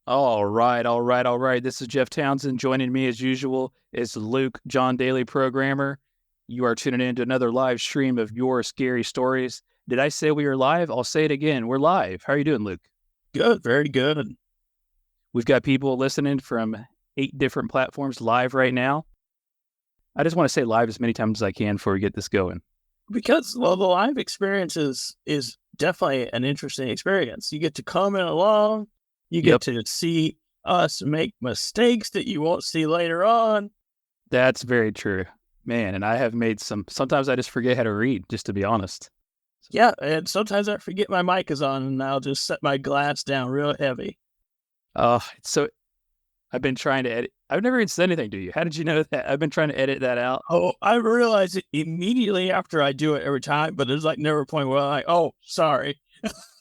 All right. This is Jeff Townsend. Joining me as usual is Luke, John Daly programmer. You are tuning in to another live stream of your scary stories. Did I say we are live? I'll say it again. We're live. How are you doing, Luke? Good, very good. We've got people listening from 8 different platforms live right now. I just want to say live as many times as I can before we get this going. Because the live experience is definitely an interesting experience. You get to comment along. You get to see us make mistakes that you won't see later on. That's very true, man. And I have made sometimes I just forget how to read, just to be honest. Yeah, and sometimes I forget my mic is on and I'll just set my glass down real heavy. So I've been trying to edit. I've never even said anything to you. How did you know that? I've been trying to edit that out. Oh, I realize it immediately after I do it every time, but there's like never a point where I'm like, oh, sorry.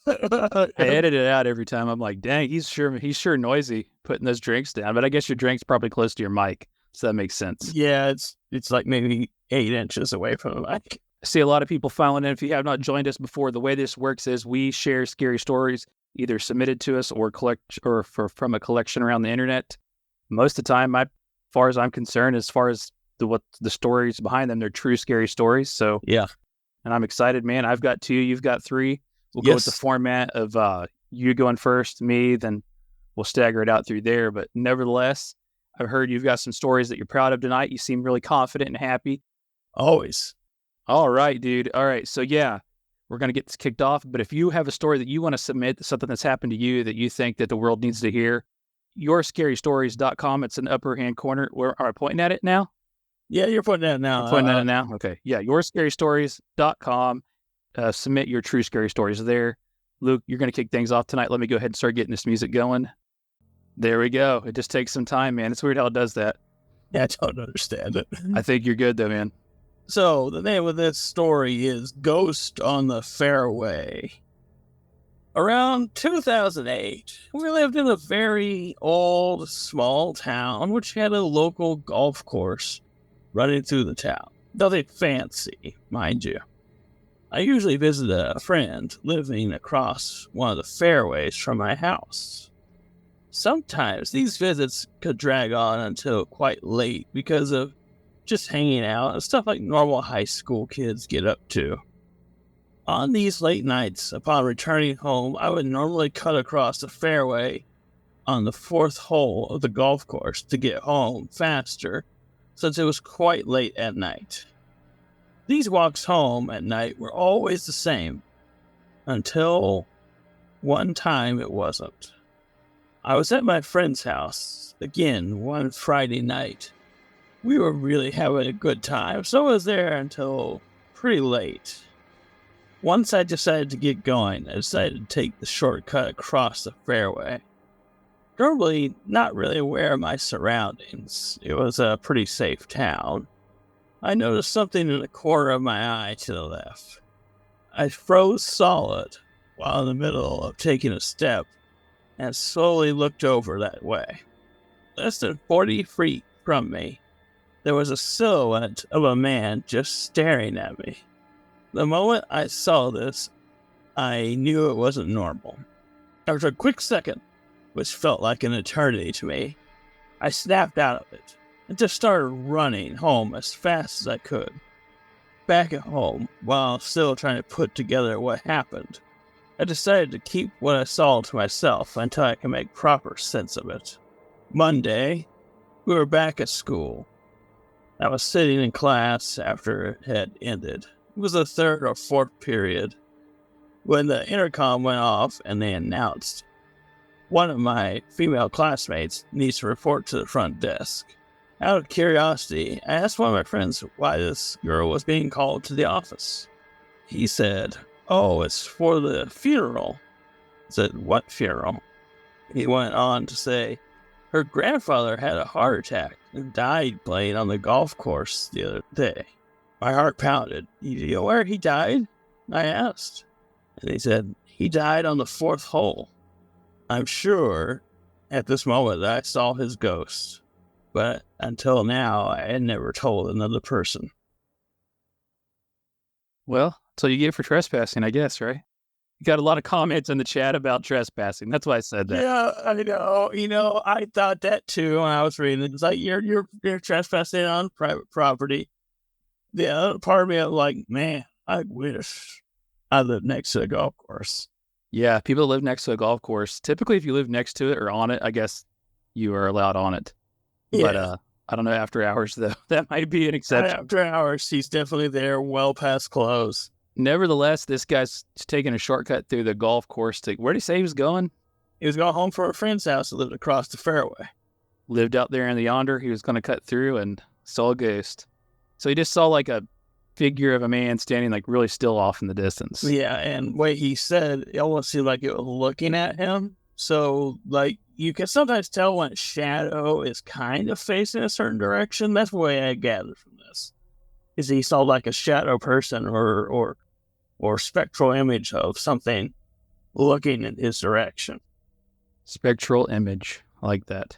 I edit it out every time. I'm like, dang, he's sure noisy putting those drinks down. But I guess your drink's probably close to your mic, so that makes sense. Yeah, it's like maybe 8 inches away from the mic. I see a lot of people filing in. If you have not joined us before, the way this works is we share scary stories, either submitted to us or from a collection around the internet. Most of the time, as far as I'm concerned, as far as what the stories behind them, they're true scary stories. So yeah, and I'm excited, man. I've got 2, you've got 3. We'll go with the format of you going first, me, then we'll stagger it out through there. But nevertheless, I've heard you've got some stories that you're proud of tonight. You seem really confident and happy. Always. All right, dude. All right. So, yeah, we're going to get this kicked off. But if you have a story that you want to submit, something that's happened to you that you think that the world needs to hear, yourscarystories.com. It's in the upper hand corner. Are I pointing at it now? Yeah, you're pointing at it now. I'm pointing at it now? Okay. Yeah, yourscarystories.com. Submit your true scary stories there. Luke, you're going to kick things off tonight. Let me go ahead and start getting this music going. There we go. It just takes some time, man. It's weird how it does that. Yeah, I don't understand it. I think you're good, though, man. So, the name of this story is Ghost on the Fairway. Around 2008, we lived in a very old, small town which had a local golf course running through the town. Nothing fancy, mind you. I usually visit a friend living across one of the fairways from my house. Sometimes these visits could drag on until quite late because of just hanging out and stuff like normal high school kids get up to. On these late nights, upon returning home, I would normally cut across the fairway on the 4th hole of the golf course to get home faster, since it was quite late at night. These walks home at night were always the same, until one time it wasn't. I was at my friend's house, again, one Friday night. We were really having a good time, so I was there until pretty late. Once I decided to get going, I decided to take the shortcut across the fairway. Normally, not really aware of my surroundings. It was a pretty safe town. I noticed something in the corner of my eye to the left. I froze solid while in the middle of taking a step and slowly looked over that way. Less than 40 feet from me, there was a silhouette of a man just staring at me. The moment I saw this, I knew it wasn't normal. After a quick second, which felt like an eternity to me, I snapped out of it and just started running home as fast as I could. Back at home, while still trying to put together what happened, I decided to keep what I saw to myself until I could make proper sense of it. Monday, we were back at school. I was sitting in class after it had ended. It was the 3rd or 4th period when the intercom went off and they announced one of my female classmates needs to report to the front desk. Out of curiosity, I asked one of my friends why this girl was being called to the office. He said, "Oh, it's for the funeral." I said, "What funeral?" He went on to say, her grandfather had a heart attack and died playing on the golf course the other day. My heart pounded. "You know where he died?" I asked. And he said, "He died on the 4th hole." I'm sure at this moment that I saw his ghost, but until now, I had never told another person. Well, so you get for trespassing, I guess, right? got a lot of comments in the chat about trespassing. That's why I said that. Yeah, I know. I thought that too when I was reading it. It's like you're trespassing on private property. The other part of me, I'm like, man, I wish I lived next to a golf course. Yeah, people that live next to a golf course, typically if you live next to it or on it, I guess you are allowed on it. But Yeah. I don't know after hours though. That might be an exception. After hours, he's definitely there, well past close. Nevertheless, this guy's taking a shortcut through the golf course to where did he say he was going? He was going home from a friend's house that lived across the fairway. Lived out there in the yonder. He was going to cut through and saw a ghost. So he just saw like a figure of a man standing like really still off in the distance. Yeah, and what he said, it almost seemed like it was looking at him. So, like, you can sometimes tell when a shadow is kind of facing a certain direction. That's the way I gathered from this. Is he saw like a shadow person or spectral image of something looking in his direction. Spectral image. I like that.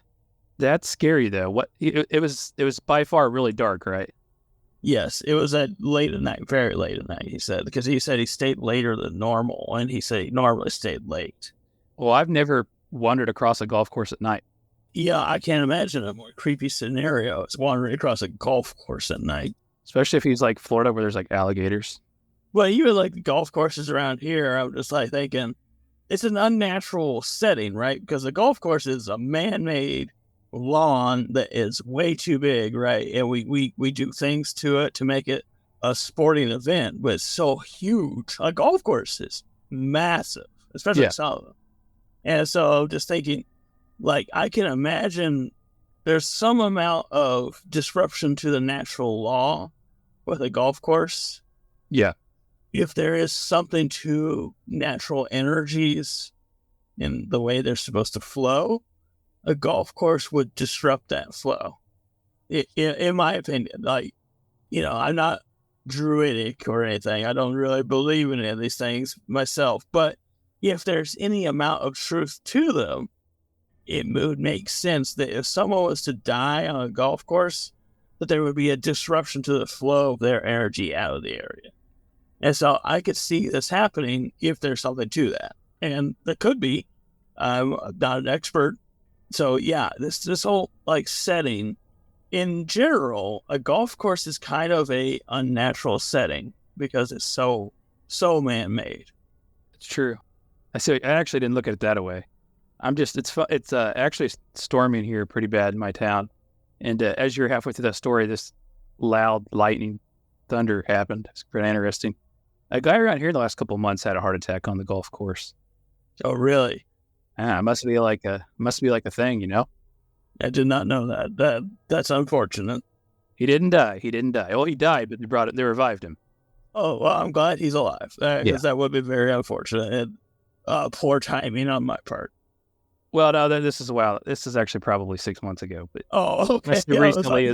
That's scary though. What it was by far really dark, right? Yes, it was at late at night, very late at night, he said, because he said he stayed later than normal, and he said he normally stayed late. Well, I've never wandered across a golf course at night. Yeah, I can't imagine a more creepy scenario as wandering across a golf course at night. Especially if he's like Florida where there's like alligators. Well, even like the golf courses around here, I'm just like thinking, it's an unnatural setting, right? Because a golf course is a man-made lawn that is way too big, right? And we do things to it to make it a sporting event, but it's so huge. A golf course is massive, especially some of them. And so just thinking, like, I can imagine there's some amount of disruption to the natural law with a golf course. Yeah. If there is something to natural energies in the way they're supposed to flow, a golf course would disrupt that flow. In my opinion, like, I'm not druidic or anything. I don't really believe in any of these things myself. But if there's any amount of truth to them, it would make sense that if someone was to die on a golf course, that there would be a disruption to the flow of their energy out of the area. And so I could see this happening if there's something to that. And there could be. I'm not an expert. So yeah, this whole like setting, in general, a golf course is kind of a unnatural setting because it's so man-made. It's true. I actually didn't look at it that way. It's actually storming here pretty bad in my town. And as you're halfway through that story, this loud lightning thunder happened. It's pretty interesting. A guy around here the last couple of months had a heart attack on the golf course. Oh, really? It must be like a thing, you know? I did not know that. That's unfortunate. He didn't die. Well, he died, but they revived him. Oh, well, I'm glad he's alive. Because that would be very unfortunate. And poor timing on my part. Well, no, this is actually probably 6 months ago. But okay. Recently.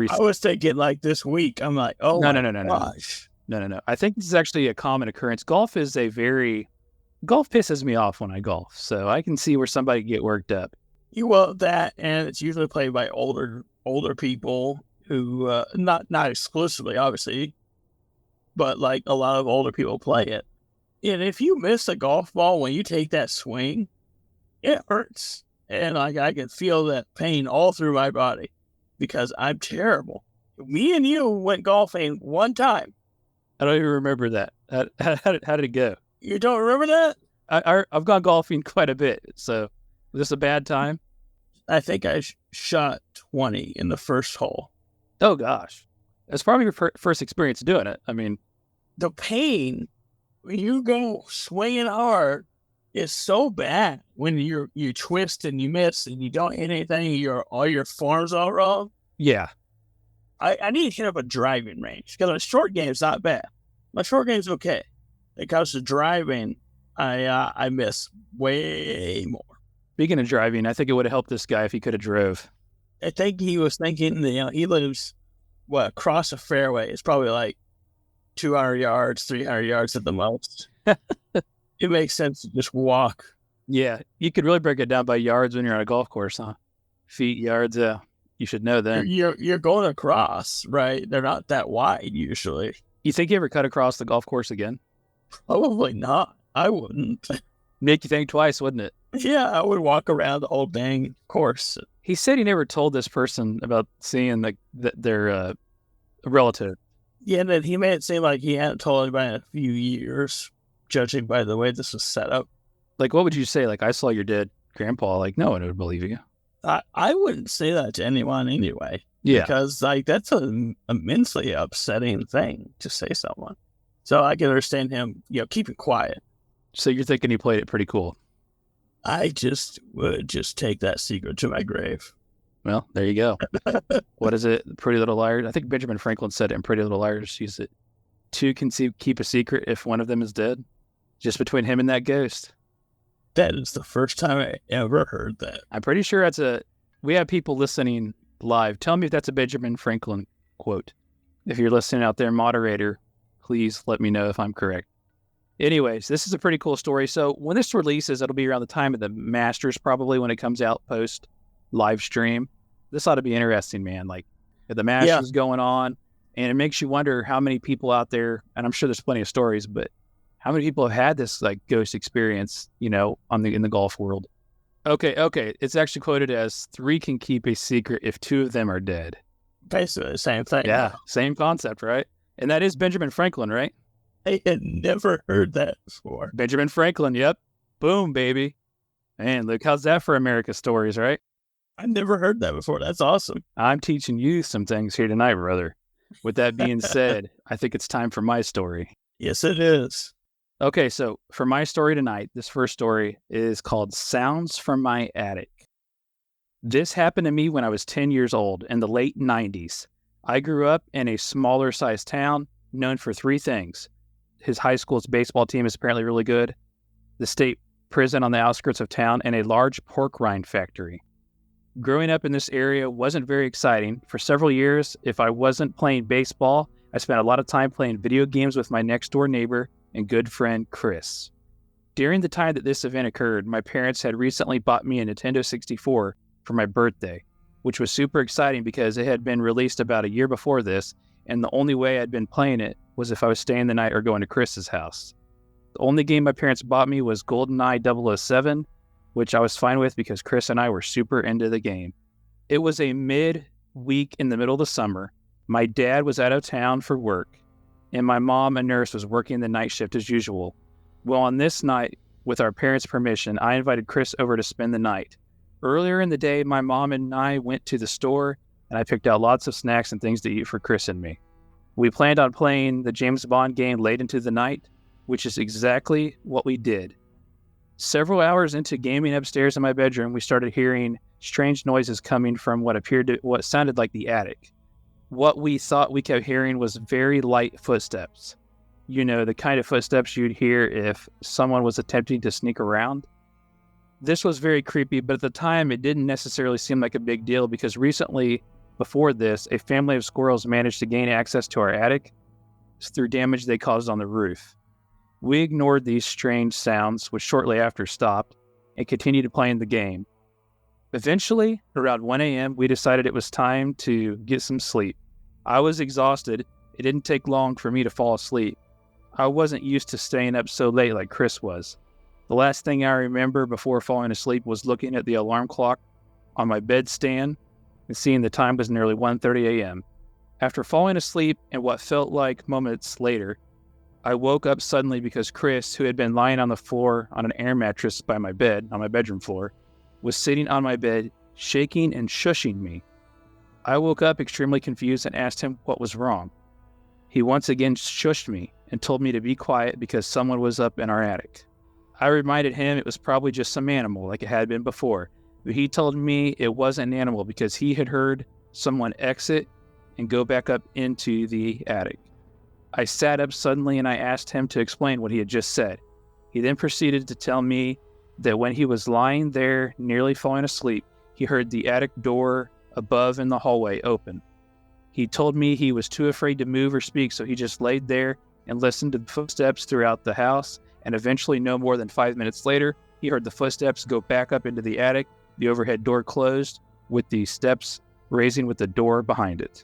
I was thinking like this week. I'm like, oh, no. No. I think this is actually a common occurrence. Golf pisses me off when I golf, so I can see where somebody could get worked up. Well, that, and it's usually played by older people who, not exclusively, obviously, but like a lot of older people play it. And if you miss a golf ball when you take that swing, it hurts. And like I can feel that pain all through my body because I'm terrible. Me and you went golfing one time. I don't even remember that. How did it go? You don't remember that? I've gone golfing quite a bit. So was this a bad time? I think I shot 20 in the first hole. Oh, gosh. That's probably your first experience doing it. I mean, the pain when you go swinging hard is so bad when you twist and you miss and you don't hit anything. All your form's all wrong. Yeah. I need to hit up a driving range because my short game's not bad. My short game's okay. When it comes to driving, I miss way more. Speaking of driving, I think it would have helped this guy if he could have drove. I think he was thinking, he lives, across a fairway. It's probably like 200 yards, 300 yards at the most. It makes sense to just walk. Yeah, you could really break it down by yards when you're on a golf course, huh? Feet, yards, you should know then. You're going across, right? They're not that wide usually. You think you ever cut across the golf course again? Probably not. I wouldn't. Make you think twice, wouldn't it? Yeah, I would walk around the whole dang course. He said he never told this person about seeing their relative. Yeah, and he made it seem like he hadn't told anybody in a few years, judging by the way this was set up. Like, what would you say? Like, I saw your dead grandpa. Like, no one would believe you. I wouldn't say that to anyone anyway. Yeah. Because, like, that's an immensely upsetting thing to say to someone. So I can understand him, keeping quiet. So you're thinking he played it pretty cool. I would take that secret to my grave. Well, there you go. What is it? Pretty Little Liars? I think Benjamin Franklin said it in Pretty Little Liars. He said, two can keep a secret if one of them is dead. Just between him and that ghost. That is the first time I ever heard that. I'm pretty sure we have people listening live. Tell me if that's a Benjamin Franklin quote. If you're listening out there, moderator, please let me know if I'm correct. Anyways, this is a pretty cool story. So when this releases, it'll be around the time of the Masters, probably when it comes out post live stream. This ought to be interesting, man. Like the Masters going on, and it makes you wonder how many people out there, and I'm sure there's plenty of stories, but how many people have had this like ghost experience, in the golf world? Okay. It's actually quoted as 3 can keep a secret if 2 of them are dead. Basically the same thing. Yeah, same concept, right? And that is Benjamin Franklin, right? I had never heard that before. Benjamin Franklin, yep. Boom, baby. Man, look, how's that for America stories, right? I never heard that before. That's awesome. I'm teaching you some things here tonight, brother. With that being said, I think it's time for my story. Yes, it is. Okay, so for my story tonight, this first story is called Sounds from My Attic. This happened to me when I was 10 years old in the late 90s. I grew up in a smaller sized town known for 3 things. His high school's baseball team is apparently really good, the state prison on the outskirts of town, and a large pork rind factory. Growing up in this area wasn't very exciting. For several years, if I wasn't playing baseball, I spent a lot of time playing video games with my next door neighbor and good friend, Chris. During the time that this event occurred, my parents had recently bought me a Nintendo 64 for my birthday, which was super exciting because it had been released about a year before this, and the only way I'd been playing it was if I was staying the night or going to Chris's house. The only game my parents bought me was GoldenEye 007, which I was fine with because Chris and I were super into the game. It was a mid-week in the middle of the summer. My dad was out of town for work, and my mom, a nurse, was working the night shift as usual. Well, on this night, with our parents' permission, I invited Chris over to spend the night. Earlier in the day, my mom and I went to the store, and I picked out lots of snacks and things to eat for Chris and me. We planned on playing the James Bond game late into the night, which is exactly what we did. Several hours into gaming upstairs in my bedroom, we started hearing strange noises coming from what sounded like the attic. What we thought we kept hearing was very light footsteps. The kind of footsteps you'd hear if someone was attempting to sneak around. This was very creepy, but at the time it didn't necessarily seem like a big deal because recently, before this, a family of squirrels managed to gain access to our attic through damage they caused on the roof. We ignored these strange sounds, which shortly after stopped, and continued playing the game. Eventually, around 1 a.m., we decided it was time to get some sleep. I was exhausted. It didn't take long for me to fall asleep. I wasn't used to staying up so late like Chris was. The last thing I remember before falling asleep was looking at the alarm clock on my bedstand and seeing the time was nearly 1:30 a.m. After falling asleep and what felt like moments later, I woke up suddenly because Chris, who had been lying on the floor on an air mattress by my bed, on my bedroom floor, was sitting on my bed, shaking and shushing me. I woke up extremely confused and asked him what was wrong. He once again shushed me and told me to be quiet because someone was up in our attic. I reminded him it was probably just some animal like it had been before, but he told me it wasn't an animal because he had heard someone exit and go back up into the attic. I sat up suddenly and I asked him to explain what he had just said. He then proceeded to tell me that when he was lying there nearly falling asleep, he heard the attic door above in the hallway open. He told me he was too afraid to move or speak, so he just laid there and listened to the footsteps throughout the house, and eventually no more than 5 minutes later, he heard the footsteps go back up into the attic, the overhead door closed, with the steps raising with the door behind it.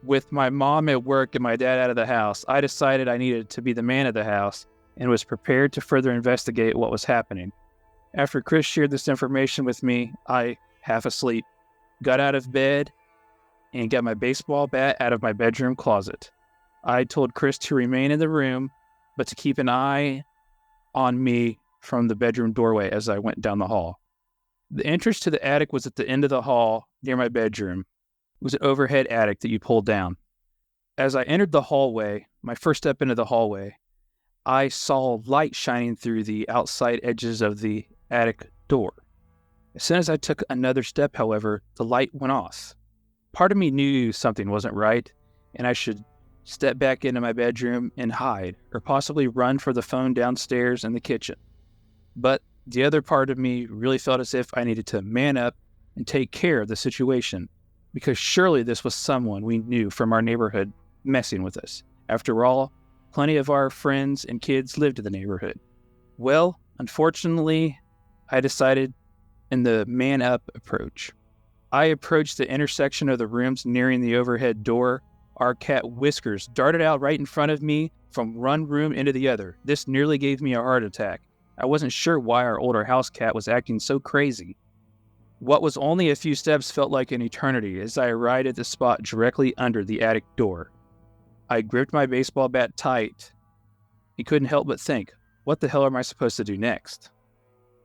With my mom at work and my dad out of the house, I decided I needed to be the man of the house and was prepared to further investigate what was happening. After Chris shared this information with me, I, half asleep, got out of bed and got my baseball bat out of my bedroom closet. I told Chris to remain in the room, but to keep an eye on me from the bedroom doorway as I went down the hall. The entrance to the attic was at the end of the hall near my bedroom. It was an overhead attic that you pulled down. As I entered the hallway, my first step into the hallway, I saw light shining through the outside edges of the attic door. As soon as I took another step, however, the light went off. Part of me knew something wasn't right, and I should step back into my bedroom and hide, or possibly run for the phone downstairs in the kitchen. But the other part of me really felt as if I needed to man up and take care of the situation, because surely this was someone we knew from our neighborhood messing with us. After all, plenty of our friends and kids lived in the neighborhood. Well, unfortunately, I decided in the man up approach. I approached the intersection of the rooms nearing the overhead door. Our cat Whiskers darted out right in front of me from one room into the other. This nearly gave me a heart attack. I wasn't sure why our older house cat was acting so crazy. What was only a few steps felt like an eternity as I arrived at the spot directly under the attic door. I gripped my baseball bat tight. I couldn't help but think, what the hell am I supposed to do next?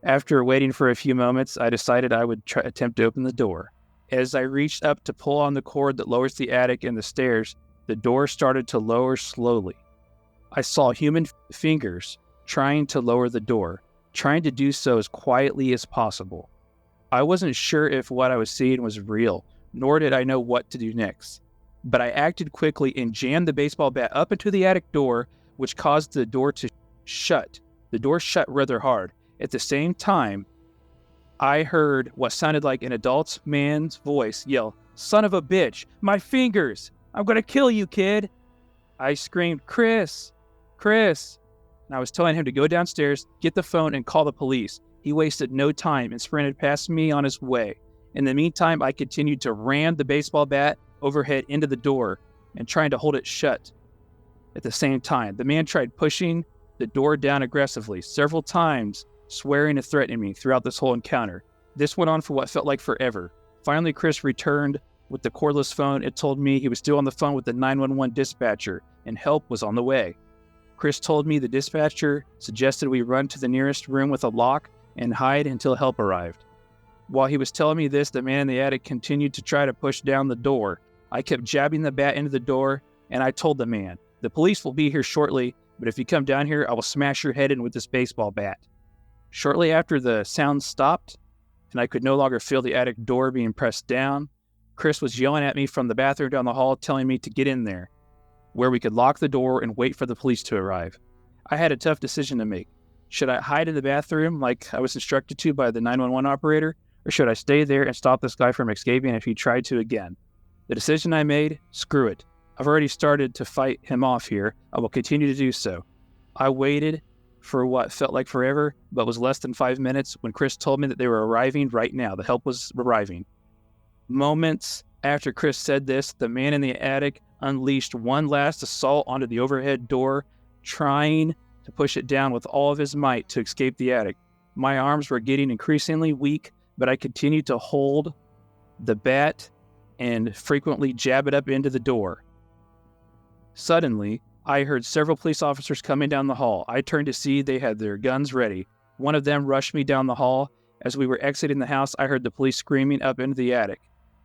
After waiting for a few moments, I decided I would attempt to open the door. As I reached up to pull on the cord that lowers the attic and the stairs, the door started to lower slowly. I saw human fingers trying to lower the door, trying to do so as quietly as possible. I wasn't sure if what I was seeing was real, nor did I know what to do next. But I acted quickly and jammed the baseball bat up into the attic door, which caused the door to shut. The door shut rather hard. At the same time, I heard what sounded like an adult man's voice yell, "Son of a bitch, my fingers! I'm gonna kill you, kid!" I screamed, "Chris! Chris!" And I was telling him to go downstairs, get the phone, and call the police. He wasted no time and sprinted past me on his way. In the meantime, I continued to ram the baseball bat overhead into the door and trying to hold it shut. At the same time, the man tried pushing the door down aggressively several times, swearing and threatening me throughout this whole encounter. This went on for what felt like forever. Finally, Chris returned with the cordless phone. It told me he was still on the phone with the 911 dispatcher and help was on the way. Chris told me the dispatcher suggested we run to the nearest room with a lock and hide until help arrived. While he was telling me this, the man in the attic continued to try to push down the door. I kept jabbing the bat into the door, and I told the man, "The police will be here shortly, but if you come down here, I will smash your head in with this baseball bat." Shortly after the sound stopped, and I could no longer feel the attic door being pressed down, Chris was yelling at me from the bathroom down the hall, telling me to get in there, where we could lock the door and wait for the police to arrive. I had a tough decision to make. Should I hide in the bathroom like I was instructed to by the 911 operator, or should I stay there and stop this guy from escaping if he tried to again? The decision I made, screw it. I've already started to fight him off here. I will continue to do so. I waited for what felt like forever, but was less than 5 minutes when Chris told me that they were arriving right now. The help was arriving. Moments after Chris said this, the man in the attic unleashed one last assault onto the overhead door, trying to push it down with all of his might to escape the attic. My arms were getting increasingly weak, but I continued to hold the bat and frequently jab it up into the door. Suddenly, I heard several police officers coming down the hall. I turned to see they had their guns ready. One of them rushed me down the hall. As we were exiting the house, I heard the police screaming up into the attic.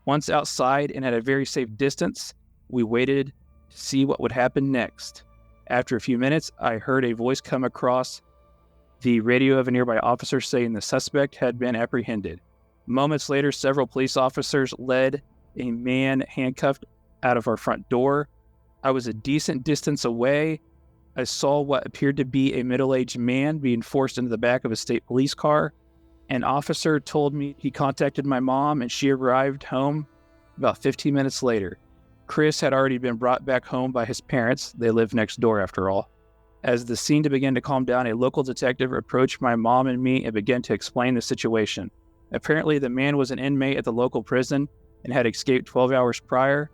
Once outside and at a very safe distance, we waited to see what would happen next. After a few minutes, I heard a voice come across the radio of a nearby officer saying the suspect had been apprehended. Moments later, several police officers led a man handcuffed out of our front door. I was a decent distance away. I saw what appeared to be a middle-aged man being forced into the back of a state police car. An officer told me he contacted my mom and she arrived home about 15 minutes later. Chris had already been brought back home by his parents. They live next door after all. As the scene began to calm down, a local detective approached my mom and me and began to explain the situation. Apparently, the man was an inmate at the local prison and had escaped 12 hours prior.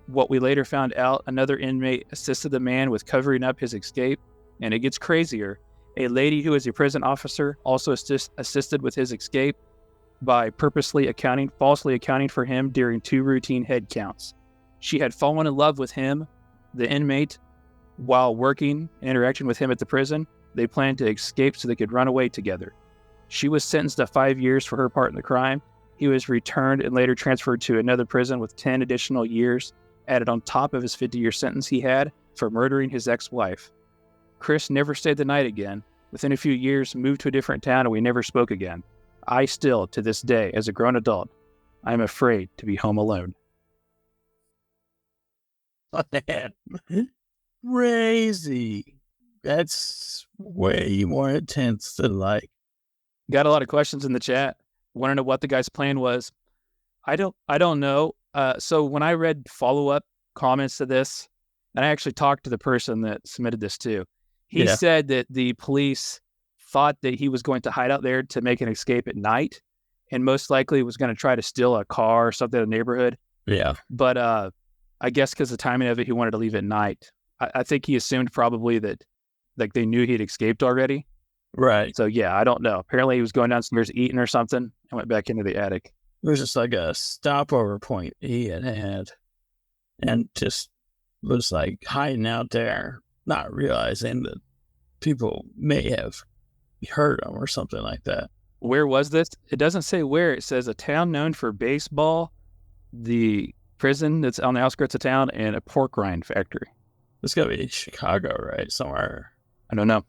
What we later found out, another inmate assisted the man with covering up his escape. And it gets crazier. A lady who is a prison officer also assisted with his escape by falsely accounting for him during 2 routine head counts. She had fallen in love with him, the inmate, while working and interacting with him at the prison. They planned to escape so they could run away together. She was sentenced to 5 years for her part in the crime. He was returned and later transferred to another prison with 10 additional years added on top of his 50-year sentence he had for murdering his ex-wife. Chris never stayed the night again. Within a few years, moved to a different town, and we never spoke again. I still, to this day, as a grown adult, I am afraid to be home alone. Crazy. That's way more intense than like. Got a lot of questions in the chat. Want to know what the guy's plan was? I don't know. So when I read follow-up comments to this, and I actually talked to the person that submitted this too, he said that the police thought that he was going to hide out there to make an escape at night, and most likely was going to try to steal a car or something in the neighborhood. Yeah. But I guess because the timing of it, he wanted to leave at night. I think he assumed probably that like they knew he'd escaped already. Right. So yeah, I don't know. Apparently he was going downstairs eating or something and went back into the attic. It was just like a stopover point he had and just was like hiding out there, not realizing that people may have hurt him or something like that. Where was this? It doesn't say where. It says a town known for baseball, the prison that's on the outskirts of town, and a pork rind factory. It's got to be Chicago, right? Somewhere. I don't know.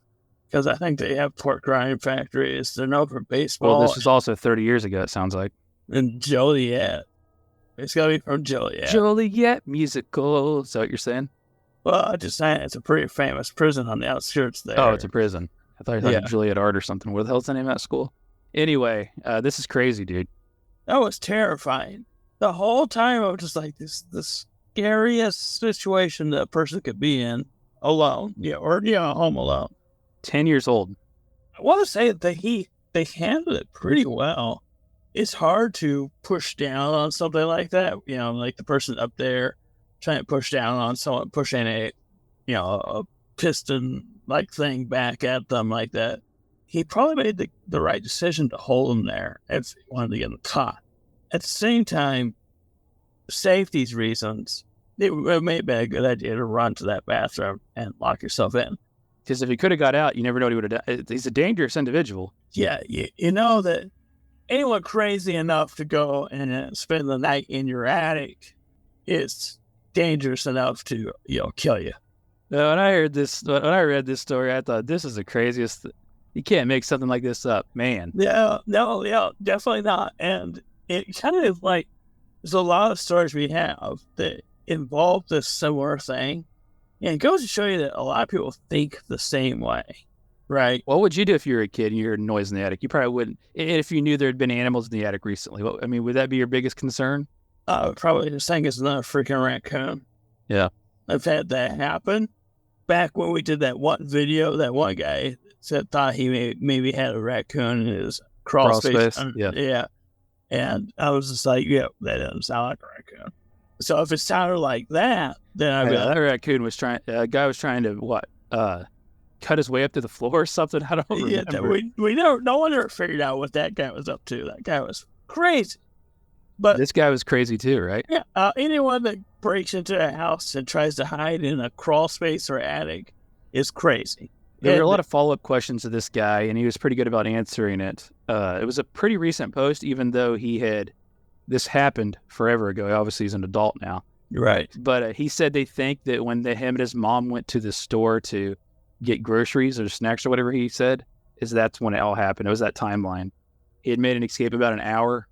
Because I think they have pork rind factories. They're known for baseball. Well, this is also 30 years ago, it sounds like. And Joliet. It's got to be from Joliet. Joliet musical. Is that what you're saying? Well, I just saying it's a pretty famous prison on the outskirts there. Oh, it's a prison. I thought you thought Joliet Art or something. What the hell's the name of that school? Anyway, this is crazy, dude. That was terrifying. The whole time I was just like, the scariest situation that a person could be in alone. Or home alone. 10 years old. I want to say that they handled it pretty well. It's hard to push down on something like that. Like the person up there trying to push down on someone, pushing a piston-like thing back at them like that. He probably made the right decision to hold him there if he wanted to get him caught. At the same time, safety's reasons, it may have been a good idea to run to that bathroom and lock yourself in. Because if he could have got out, you never know what he would have done. He's a dangerous individual. Yeah, you know that anyone crazy enough to go and spend the night in your attic is dangerous enough to kill you. When I read this story, I thought this is the craziest. You can't make something like this up, man. Yeah, no, definitely not. And it kind of like there's a lot of stories we have that involve this similar thing. And it goes to show you that a lot of people think the same way, right? What would you do if you were a kid and you heard noise in the attic? You probably wouldn't. And if you knew there had been animals in the attic recently, would that be your biggest concern? Probably just think it's another freaking raccoon. Yeah. I've had that happen. Back when we did that one video, that one guy thought he maybe had a raccoon in his crawl space. Yeah. And I was just like, yeah, that doesn't sound like a raccoon. So if it sounded like that, then I'd be like, that raccoon was trying. A guy was trying to cut his way up to the floor or something. I don't remember. No one ever figured out what that guy was up to. That guy was crazy. But this guy was crazy too, right? Yeah. Anyone that breaks into a house and tries to hide in a crawl space or attic is crazy. There were a lot of follow-up questions to this guy, and he was pretty good about answering it. It was a pretty recent post, even though this happened forever ago. Obviously, he's an adult now. Right. But he said they think that when him and his mom went to the store to get groceries or snacks or whatever he said, that's when it all happened. It was that timeline. He had made an escape about an hour.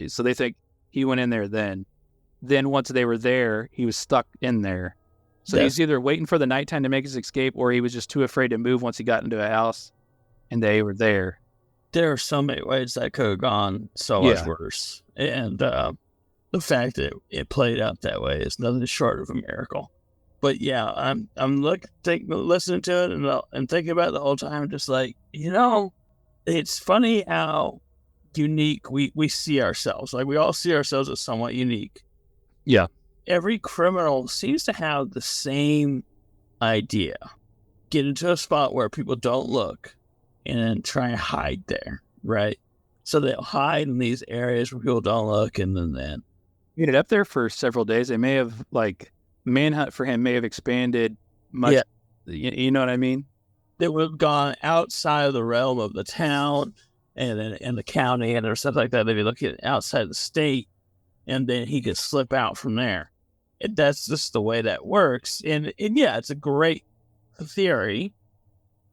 So they think he went in there then. Then once they were there, he was stuck in there. So he's either waiting for the nighttime to make his escape, or he was just too afraid to move once he got into a house and they were there. There are so many ways that could have gone so much worse. And the fact that it played out that way is nothing short of a miracle. But yeah, I'm listening to it and thinking about it the whole time, just like, it's funny how unique we see ourselves. Like we all see ourselves as somewhat unique. Yeah. Every criminal seems to have the same idea. get into a spot where people don't look and then try and hide there, right? So they'll hide in these areas where people don't look, and then He ended up there for several days. They may have like manhunt for him may have expanded much. yeah, You know what I mean? they would have gone outside of the realm of the town and then in the county and or stuff like that. They'd be looking outside the state, and then he could slip out from there. And that's just the way that works. And yeah, it's a great theory,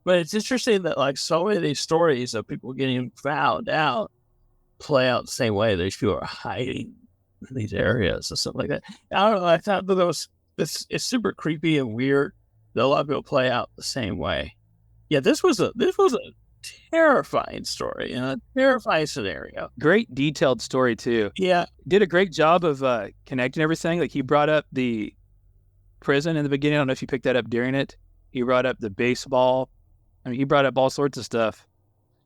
but it's interesting that like so many of these stories of people getting found out play out the same way. These people are hiding in these areas and stuff like that. I don't know. I thought that it's super creepy and weird that a lot of people play out the same way. Yeah, this was a terrifying story and a terrifying scenario. Great detailed story too. Yeah, Did a great job of connecting everything. Like he brought up the prison in the beginning. I don't know if you picked that up during it. He brought up the baseball. I mean, he brought up all sorts of stuff.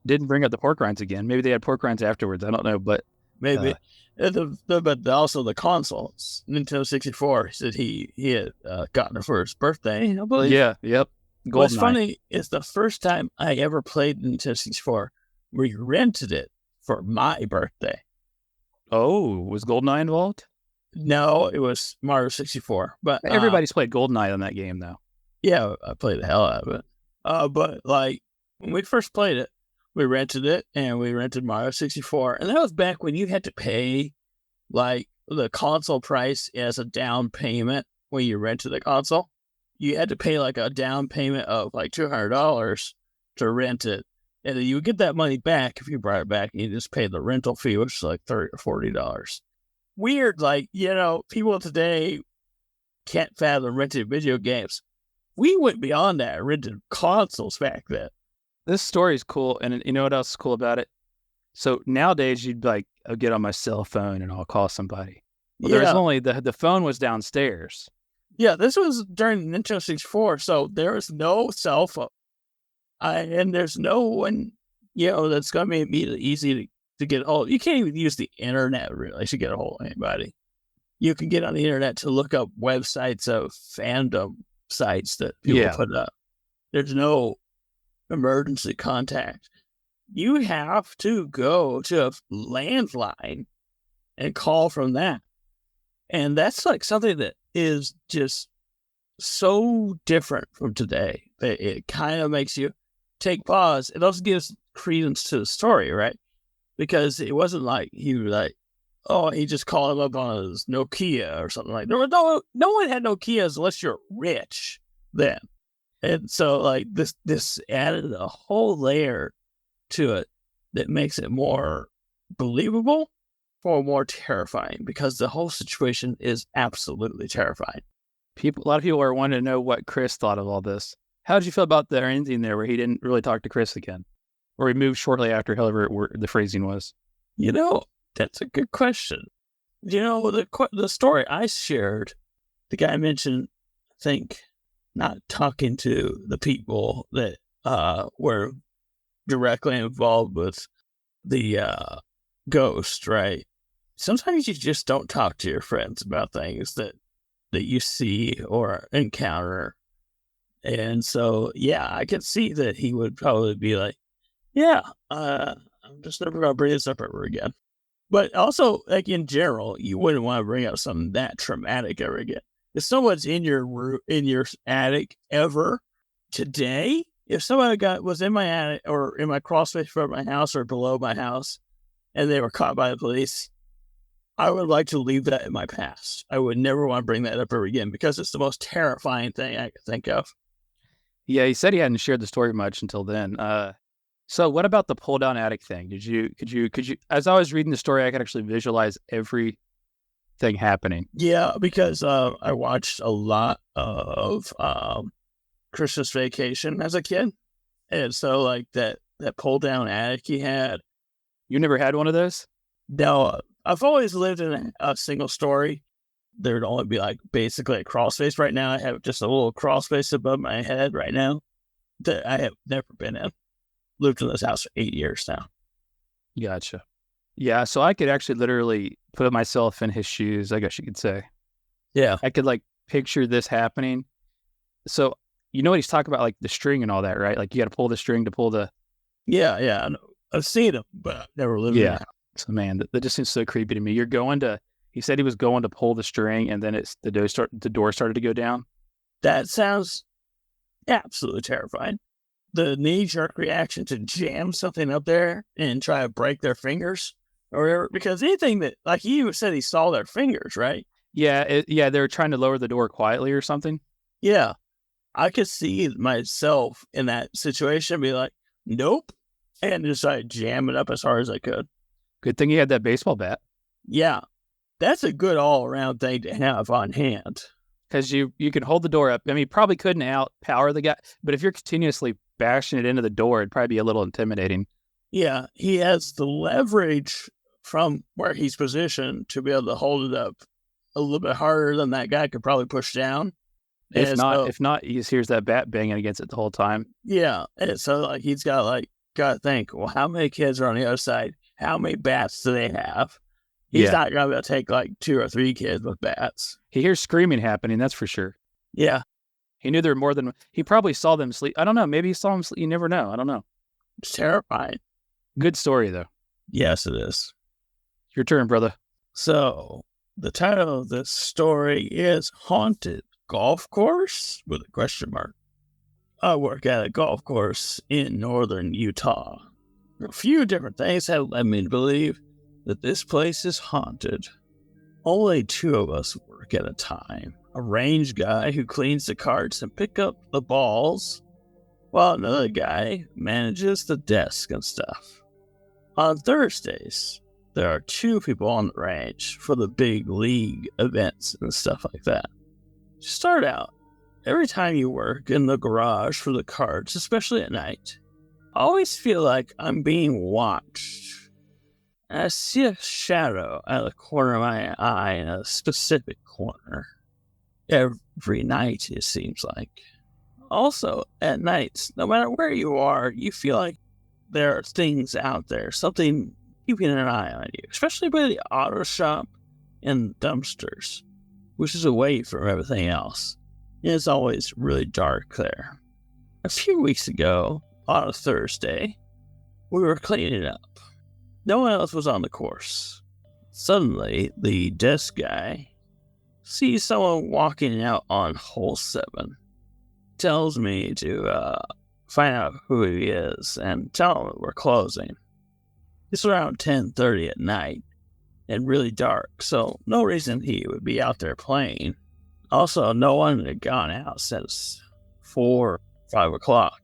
Didn't bring up the pork rinds again. Maybe they had pork rinds afterwards. I don't know, but maybe. But also the consoles, Nintendo 64. He said he had gotten it for his birthday, I believe. yeah, yep. What's GoldenEye. funny is the first time I ever played Nintendo 64, we rented it for my birthday. Oh, was GoldenEye involved? No, it was Mario 64. But Everybody's played GoldenEye on that game, though. yeah, I played the hell out of it. But like when we first played it, we rented it and we rented Mario 64. And that was back when you had to pay like the console price as a down payment when you rented the console. You had to pay like a down payment of like $200 to rent it. And then you would get that money back if you brought it back and you just paid the rental fee, which is like $30 or $40. Weird, like, people today can't fathom renting video games. We went beyond that, rented consoles back then. This story is cool, and you know what else is cool about it? So nowadays, you'd like, I'll get on my cell phone and I'll call somebody. Well, there was only the phone was downstairs. Yeah, this was during Nintendo 64, so there was no cell phone. And there's no one, that's going to be immediately easy to get a hold. You can't even use the internet, really, to get a hold of anybody. You can get on the internet to look up websites of fandom sites that people put up. There's no emergency contact. You have to go to a landline and call from that. And that's like something that is just so different from today that it kind of makes you take pause. It also gives credence to the story, right? Because it wasn't like he was like, oh, he just called him up on his Nokia or something like that. There was no one had Nokias unless you're rich then. And so like this added a whole layer to it that makes it more believable or more terrifying, because the whole situation is absolutely terrifying. A lot of people are wanting to know what Chris thought of all this. How did you feel about the ending there where he didn't really talk to Chris again? Or he moved shortly after, however the phrasing was? That's a good question. The story I shared, the guy mentioned, I think, not talking to the people that were directly involved with the ghost, right? Sometimes you just don't talk to your friends about things that you see or encounter. And so, yeah, I could see that he would probably be like, yeah, I'm just never going to bring this up ever again. But also, like in general, you wouldn't want to bring up something that traumatic ever again. If someone's in your attic ever today, if someone was in my attic or in my crawl space from my house or below my house and they were caught by the police, I would like to leave that in my past. I would never want to bring that up ever again because it's the most terrifying thing I could think of. Yeah, he said he hadn't shared the story much until then. So what about the pull down attic thing? Could you, as I was reading the story, I could actually visualize everything happening. Yeah, because I watched a lot of Christmas Vacation as a kid. And so like that pull down attic he had. You never had one of those? No, I've always lived in a single story. There'd only be like basically a crawl space. Right now I have just a little crawl space above my head right now that I have never been in. Lived in this house for 8 years now. Gotcha. Yeah, so I could actually literally put myself in his shoes, I guess you could say. Yeah. I could like picture this happening. So You know what he's talking about, like the string and all that, right? Like you got to pull the string to pull the. Yeah. I know. I've seen them, but I've never lived in Yeah. a house. So man, that just seems so creepy to me. He said he was going to pull the string, and then the door started to go down. That sounds absolutely terrifying. The knee-jerk reaction to jam something up there and try to break their fingers or whatever, because anything that, like you said, he saw their fingers, right? Yeah, they were trying to lower the door quietly or something. Yeah. I could see myself in that situation be like, nope, and just like jam it up as hard as I could. Good thing he had that baseball bat. Yeah. That's a good all-around thing to have on hand. Because you can hold the door up. I mean, you probably couldn't outpower the guy, but if you're continuously bashing it into the door, it'd probably be a little intimidating. Yeah, he has the leverage from where he's positioned to be able to hold it up a little bit harder than that guy could probably push down. If not, he just hears that bat banging against it the whole time. Yeah, and so like he's got to think, well, how many kids are on the other side? How many bats do they have? He's not gonna be able to take like 2 or 3 kids with bats. He hears screaming happening, that's for sure. Yeah, he knew there were more than. He probably saw them sleep. I don't know. Maybe he saw them sleep. You never know. I don't know. it's terrifying. Good story though. Yes, it is. Your turn, brother. So the title of this story is Haunted Golf Course with a question mark. I work at a golf course in northern Utah. A few different things have led me to believe that this place is haunted. Only 2 of us work at a time. A range guy who cleans the carts and picks up the balls, while another guy manages the desk and stuff. On Thursdays, there are 2 people on the range for the big league events and stuff like that. To start out, every time you work in the garage for the carts, especially at night, I always feel like I'm being watched. I see a shadow out of the corner of my eye in a specific corner. Every night, it seems like. Also, at nights, no matter where you are, you feel like there are things out there, something keeping an eye on you, especially by the auto shop and dumpsters, which is away from everything else. And it's always really dark there. A few weeks ago, on a Thursday, we were cleaning up. No one else was on the course. Suddenly, the desk guy sees someone walking out on hole 7. Tells me to find out who he is and tell him we're closing. It's around 10:30 at night and really dark, so no reason he would be out there playing. Also, no one had gone out since 4 or 5 o'clock.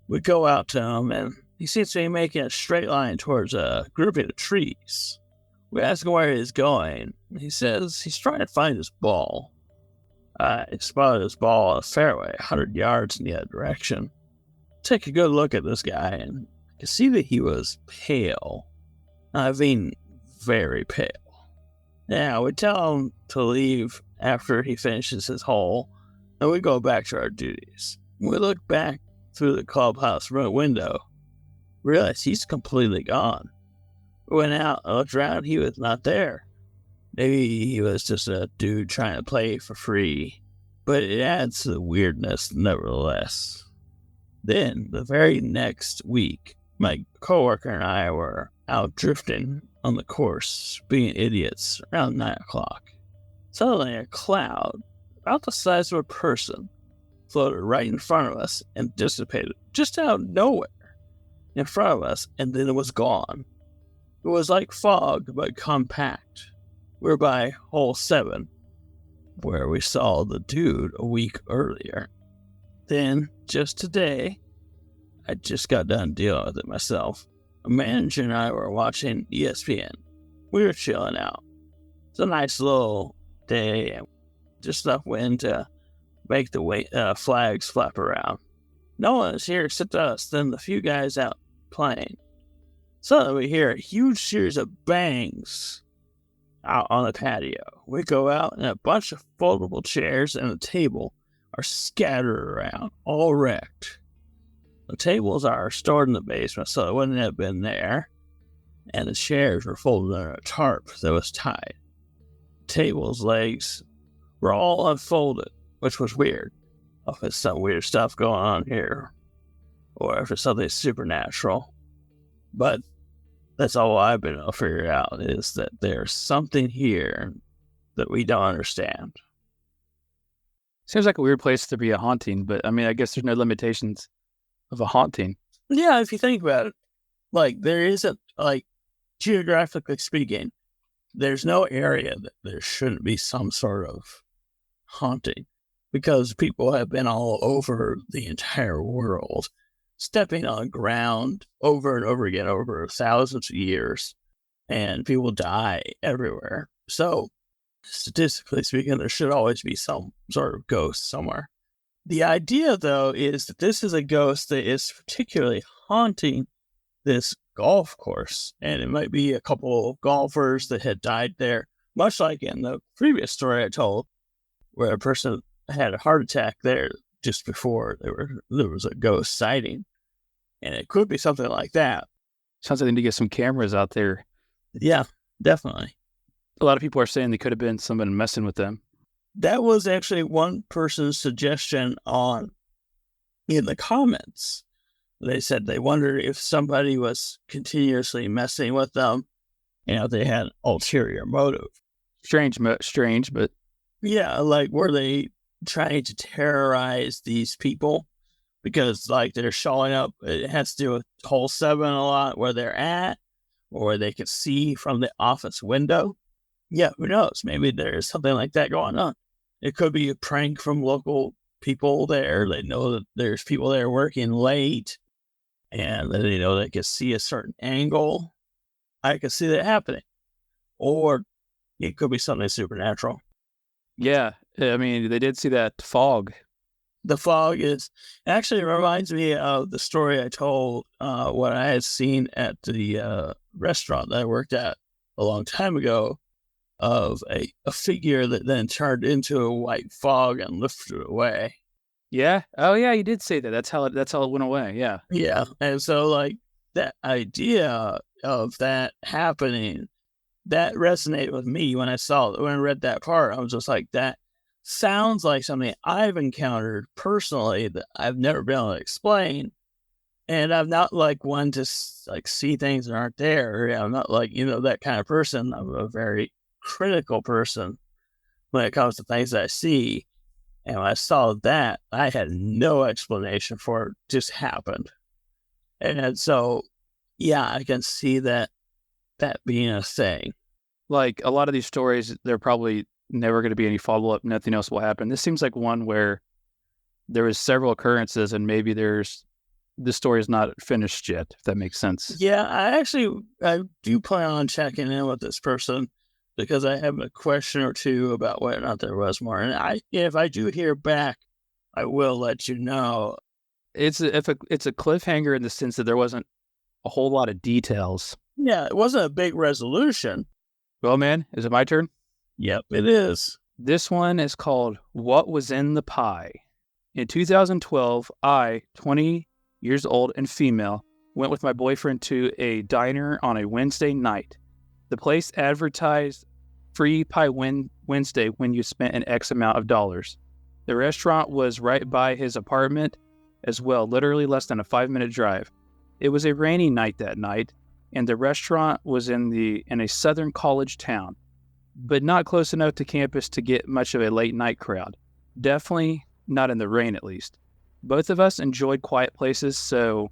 We go out to him, and he seems to be making a straight line towards a grouping of trees. We ask him where he's going. He says he's trying to find his ball. I spotted his ball on a fairway 100 yards in the other direction. Take a good look at this guy, and I could see that he was pale. I mean, very pale. Now, we tell him to leave after he finishes his hole, and we go back to our duties. We look back through the clubhouse window, realize he's completely gone. We went out and looked around, he was not there. Maybe he was just a dude trying to play for free, but it adds to the weirdness nevertheless. Then, the very next week, my coworker and I were out drifting on the course, being idiots, around 9 o'clock. Suddenly, a cloud, about the size of a person, floated right in front of us and dissipated just out of nowhere in front of us, and then it was gone. It was like fog, but compact. We're by hole 7, where we saw the dude a week earlier. Then, just today, I just got done dealing with it myself. A manager and I were watching ESPN. We were chilling out. It's a nice little day, and just enough wind to make the flags flap around. No one is here except us, then the few guys out playing. Suddenly we hear a huge series of bangs out on the patio. We go out, and a bunch of foldable chairs and a table are scattered around, all wrecked. The tables are stored in the basement, so it wouldn't have been there, and the chairs were folded under a tarp that was tied. The table's legs were all unfolded, which was weird. if it's some weird stuff going on here, or if it's something supernatural. But that's all I've been able to figure out, is that there's something here that we don't understand. Seems like a weird place to be a haunting, but I mean, I guess there's no limitations of a haunting. Yeah, if you think about it, like there isn't, like, geographically speaking, there's no area that there shouldn't be some sort of haunting, because people have been all over the entire world, stepping on ground over and over again over thousands of years, and people die everywhere. So, statistically speaking, there should always be some sort of ghost somewhere. The idea, though, is that this is a ghost that is particularly haunting this golf course, and it might be a couple of golfers that had died there, much like in the previous story I told, where a person had a heart attack there just before there was a ghost sighting. And it could be something like that. Sounds like they need to get some cameras out there. Yeah, definitely. A lot of people are saying they could have been someone messing with them. That was actually one person's suggestion in the comments. They said they wondered if somebody was continuously messing with them, they had ulterior motive. Strange, but yeah, like, were they trying to terrorize these people? Because, like, they're showing up, it has to do with hole 7 a lot, where they're at, or where they could see from the office window. Yeah, who knows? Maybe there's something like that going on. It could be a prank from local people there. They know that there's people there working late, and they know they can see a certain angle. I could see that happening. Or it could be something supernatural. Yeah, I mean, they did see that fog. The fog actually reminds me of the story I told what I had seen at the restaurant that I worked at a long time ago, of a figure that then turned into a white fog and lifted away. Yeah. Oh, yeah. You did say that. That's how it went away. Yeah. Yeah, and so, like, that idea of that happening, that resonated with me when I read that part. I was just like, that sounds like something I've encountered personally that I've never been able to explain. And I'm not like one to like see things that aren't there. I'm not like, that kind of person. I'm a very critical person when it comes to things that I see. And when I saw that, I had no explanation for it. Just happened. And so, yeah, I can see that being a thing. Like, a lot of these stories, they're probably never going to be any follow-up. Nothing else will happen. This seems like one where there was several occurrences, and maybe this story is not finished yet, if that makes sense. Yeah, I do plan on checking in with this person, because I have a question or two about whether or not there was more. And if I do hear back, I will let you know. It's a cliffhanger in the sense that there wasn't a whole lot of details. Yeah, it wasn't a big resolution. Well, man, is it my turn? Yep, it is. This one is called What Was in the Pie. In 2012, I, 20 years old and female, went with my boyfriend to a diner on a Wednesday night. The place advertised free Pie Wednesday when you spent an X amount of dollars. The restaurant was right by his apartment as well, literally less than a 5-minute drive. It was a rainy night that night, and the restaurant was in a southern college town, but not close enough to campus to get much of a late night crowd. Definitely not in the rain, at least. Both of us enjoyed quiet places, so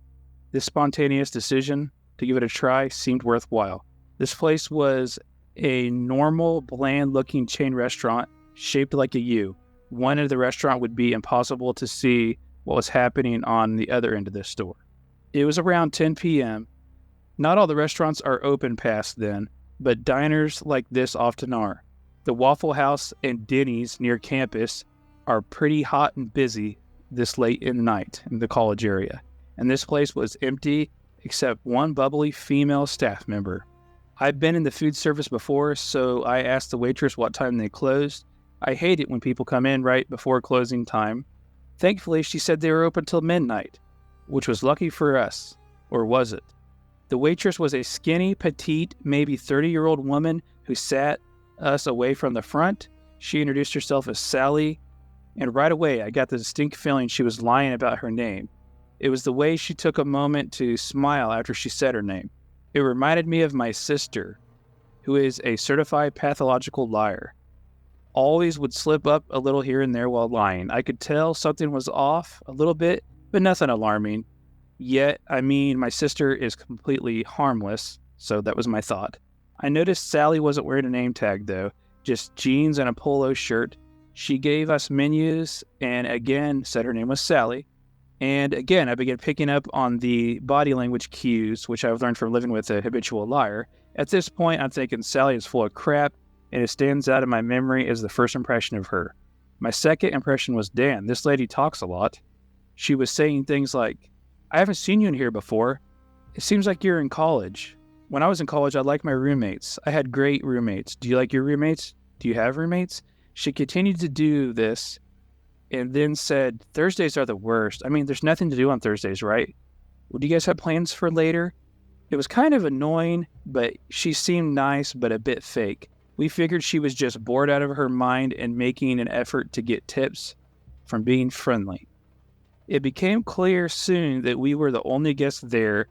this spontaneous decision to give it a try seemed worthwhile. This place was a normal, bland-looking chain restaurant shaped like a U. One end of the restaurant would be impossible to see what was happening on the other end of the store. It was around 10 p.m. Not all the restaurants are open past then, but diners like this often are. The Waffle House and Denny's near campus are pretty hot and busy this late in the night in the college area, and this place was empty except one bubbly female staff member. I've been in the food service before, so I asked the waitress what time they closed. I hate it when people come in right before closing time. Thankfully, she said they were open till midnight, which was lucky for us. Or was it? The waitress was a skinny, petite, maybe 30-year-old woman who sat us away from the front. She introduced herself as Sally, And right away, I got the distinct feeling she was lying about her name. It was the way she took a moment to smile after she said her name. It reminded me of my sister, who is a certified pathological liar. Always would slip up a little here and there while lying. I could tell something was off a little bit, but nothing alarming. Yet, my sister is completely harmless, so that was my thought. I noticed Sally wasn't wearing a name tag, though, just jeans and a polo shirt. She gave us menus and again said her name was Sally. And again, I began picking up on the body language cues, which I've learned from living with a habitual liar. At this point, I'm thinking Sally is full of crap, and it stands out in my memory as the first impression of her. My second impression was, Dan, this lady talks a lot. She was saying things like, I haven't seen you in here before. It seems like you're in college. When I was in college, I liked my roommates. I had great roommates. Do you like your roommates? Do you have roommates? She continued to do this and then said, Thursdays are the worst. There's nothing to do on Thursdays, right? Well, do you guys have plans for later? It was kind of annoying, but she seemed nice, but a bit fake. We figured she was just bored out of her mind and making an effort to get tips from being friendly. It became clear soon that we were the only guests there,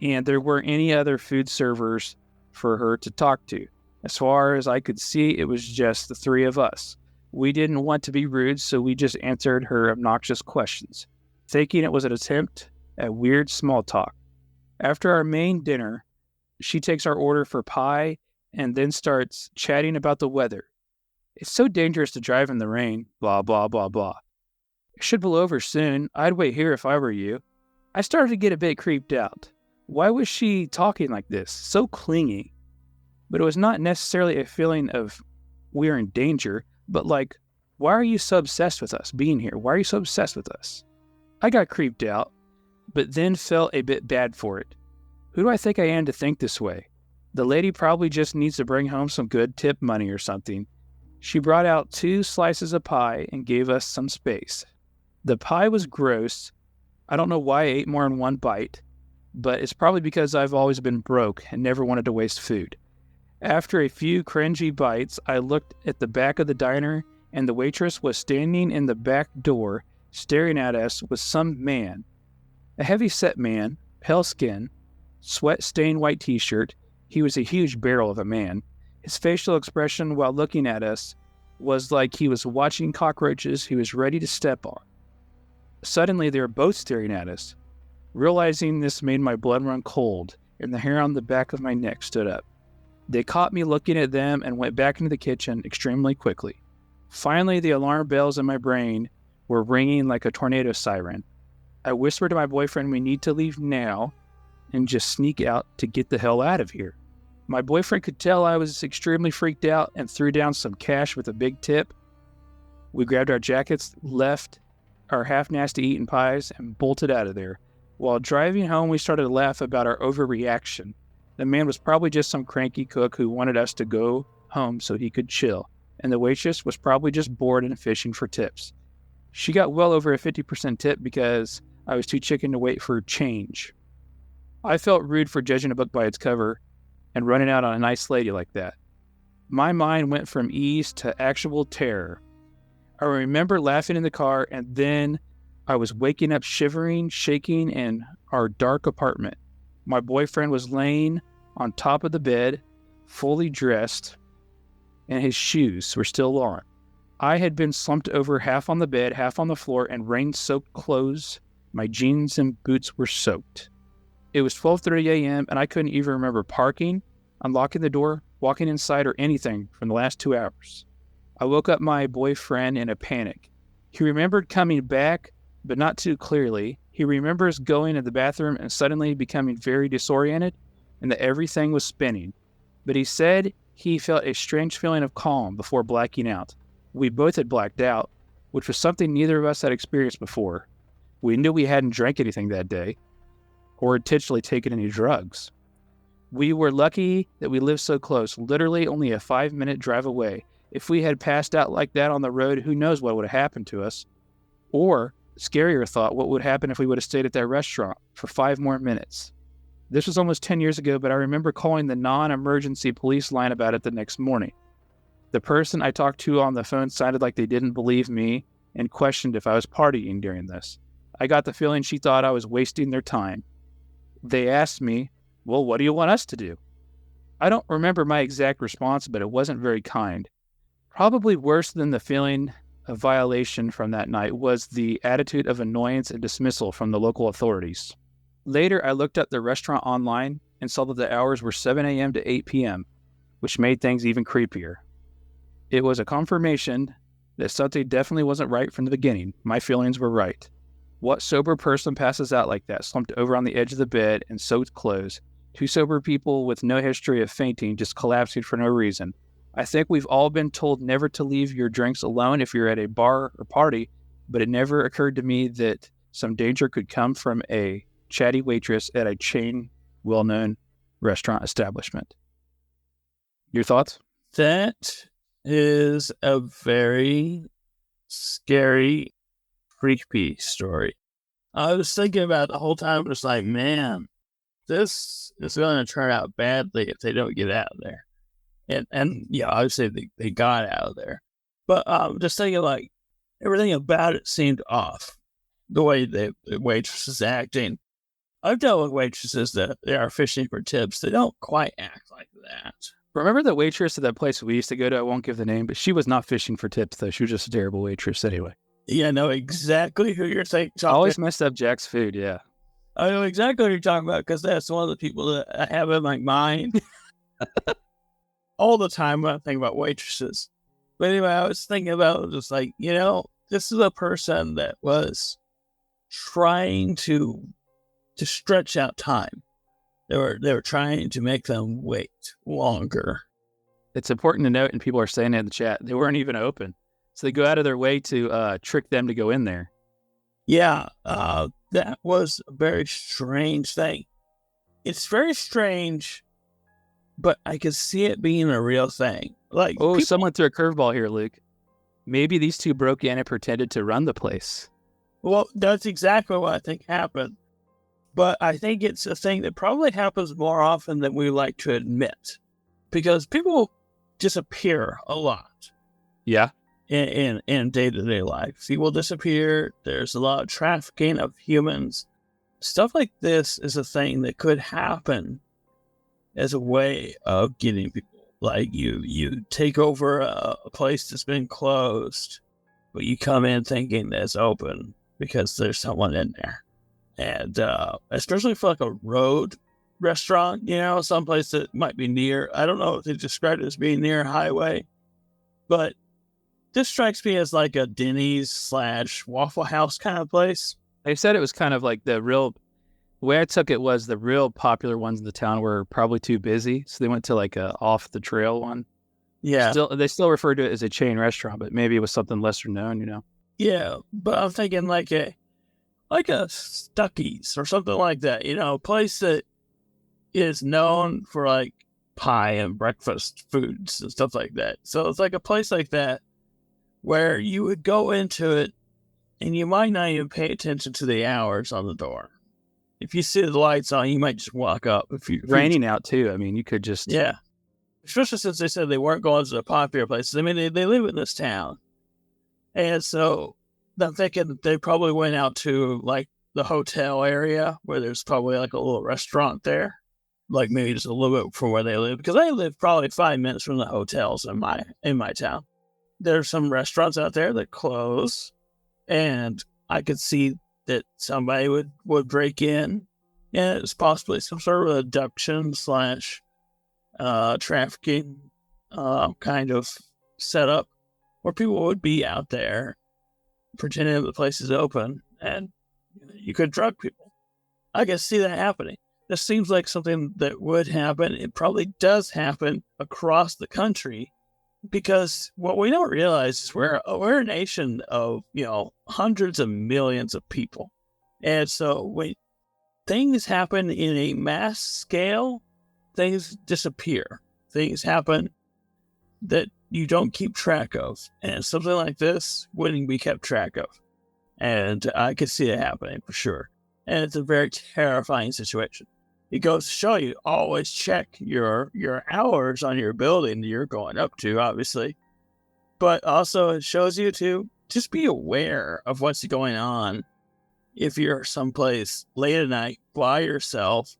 and there weren't any other food servers for her to talk to. As far as I could see, it was just the three of us. We didn't want to be rude, so we just answered her obnoxious questions, thinking it was an attempt at weird small talk. After our main dinner, she takes our order for pie and then starts chatting about the weather. It's so dangerous to drive in the rain, blah, blah, blah, blah. It should blow over soon. I'd wait here if I were you. I started to get a bit creeped out. Why was she talking like this? So clingy. But it was not necessarily a feeling of we're in danger, but like, why are you so obsessed with us being here? Why are you so obsessed with us? I got creeped out, but then felt a bit bad for it. Who do I think I am to think this way? The lady probably just needs to bring home some good tip money or something. She brought out 2 slices of pie and gave us some space. The pie was gross. I don't know why I ate more in one bite, but it's probably because I've always been broke and never wanted to waste food. After a few cringy bites, I looked at the back of the diner, and the waitress was standing in the back door, staring at us with some man. A heavy-set man, pale skin, sweat-stained white t-shirt. He was a huge barrel of a man. His facial expression while looking at us was like he was watching cockroaches he was ready to step on. Suddenly, they were both staring at us. Realizing this made my blood run cold, and the hair on the back of my neck stood up. They caught me looking at them and went back into the kitchen extremely quickly. Finally, the alarm bells in my brain were ringing like a tornado siren. I whispered to my boyfriend we need to leave now and just sneak out to get the hell out of here. My boyfriend could tell I was extremely freaked out and threw down some cash with a big tip. We grabbed our jackets, left our half-nasty eaten pies, and bolted out of there. While driving home, we started to laugh about our overreaction. The man was probably just some cranky cook who wanted us to go home so he could chill, and the waitress was probably just bored and fishing for tips. She got well over a 50% tip because I was too chicken to wait for change. I felt rude for judging a book by its cover and running out on a nice lady like that. My mind went from ease to actual terror. I remember laughing in the car, and then I was waking up shivering, shaking in our dark apartment. My boyfriend was laying on top of the bed, fully dressed, and his shoes were still on. I had been slumped over half on the bed, half on the floor, and rain-soaked clothes. My jeans and boots were soaked. It was 12:30 a.m., and I couldn't even remember parking, unlocking the door, walking inside, or anything from the last 2 hours. I woke up my boyfriend in a panic. He remembered coming back, but not too clearly. He remembers going to the bathroom and suddenly becoming very disoriented and that everything was spinning. But he said he felt a strange feeling of calm before blacking out. We both had blacked out, which was something neither of us had experienced before. We knew we hadn't drank anything that day or intentionally taken any drugs. We were lucky that we lived so close, literally only a 5-minute drive away. If we had passed out like that on the road, who knows what would have happened to us? Or, scarier thought, what would happen if we would have stayed at that restaurant for 5 more minutes? This was almost 10 years ago, but I remember calling the non-emergency police line about it the next morning. The person I talked to on the phone sounded like they didn't believe me, and questioned if I was partying during this. I got the feeling she thought I was wasting their time. They asked me, well, what do you want us to do? I don't remember my exact response, but it wasn't very kind. Probably worse than the feeling of violation from that night was the attitude of annoyance and dismissal from the local authorities. Later, I looked up the restaurant online and saw that the hours were 7 a.m. to 8 p.m., which made things even creepier. It was a confirmation that something definitely wasn't right from the beginning. My feelings were right. What sober person passes out like that, slumped over on the edge of the bed in soaked clothes? Two sober people with no history of fainting just collapsing for no reason. I think we've all been told never to leave your drinks alone if you're at a bar or party, but it never occurred to me that some danger could come from a chatty waitress at a chain, well-known restaurant establishment. Your thoughts? That is a very scary, creepy story. I was thinking about it the whole time, just like, man, this is going to turn out badly if they don't get out of there. And yeah, obviously they got out of there. But just thinking, like, everything about it seemed off. The way the waitress is acting. I've dealt with waitresses that they are fishing for tips. They don't quite act like that. Remember the waitress at that place we used to go to? I won't give the name, but she was not fishing for tips, though. She was just a terrible waitress anyway. Yeah, I know exactly who you're thinking. I always messed up Jack's food, yeah. I know exactly what you're talking about because that's one of the people that I have in my mind all the time when I think about waitresses. But anyway, I was thinking about just like, this is a person that was trying to stretch out time. They were trying to make them wait longer. It's important to note, and people are saying it in the chat, they weren't even open. So they go out of their way to trick them to go in there. Yeah, that was a very strange thing. It's very strange, but I could see it being a real thing. Like, someone threw a curveball here, Luke. Maybe these two broke in and pretended to run the place. Well, that's exactly what I think happened. But I think it's a thing that probably happens more often than we like to admit. Because people disappear a lot. Yeah. In day-to-day life. People disappear. There's a lot of trafficking of humans. Stuff like this is a thing that could happen as a way of getting people. Like you take over a place that's been closed, but you come in thinking that it's open because there's someone in there. And especially for like a road restaurant, someplace that might be near. I don't know if they describe it as being near a highway, but this strikes me as like a Denny's / Waffle House kind of place. They said it was kind of like the way I took it was the real popular ones in the town were probably too busy. So they went to like a off the trail one. Yeah. They still refer to it as a chain restaurant, but maybe it was something lesser known, Yeah. But I'm thinking like a Stuckey's or something like that, a place that is known for like pie and breakfast foods and stuff like that. So it's like a place like that where you would go into it and you might not even pay attention to the hours on the door. If you see the lights on, you might just walk up. Raining out too. I mean, you could just... Yeah. Especially since they said they weren't going to the popular places. I mean, they live in this town. And so I'm thinking that they probably went out to like the hotel area where there's probably like a little restaurant there. Like maybe just a little bit from where they live. Because I live probably 5 minutes from the hotels in my town. There's some restaurants out there that close, and I could see that somebody would break in, and it's possibly some sort of abduction / trafficking kind of setup where people would be out there pretending the place is open, and you could drug people. I can see that happening. This seems like something that would happen. It probably does happen across the country. Because what we don't realize is we're a nation of, hundreds of millions of people. And so when things happen in a mass scale, things disappear. Things happen that you don't keep track of. And something like this wouldn't be kept track of. And I could see it happening for sure. And it's a very terrifying situation. It goes to show you, always check your hours on your building that you're going up to, obviously. But also it shows you to just be aware of what's going on. If you're someplace late at night by yourself,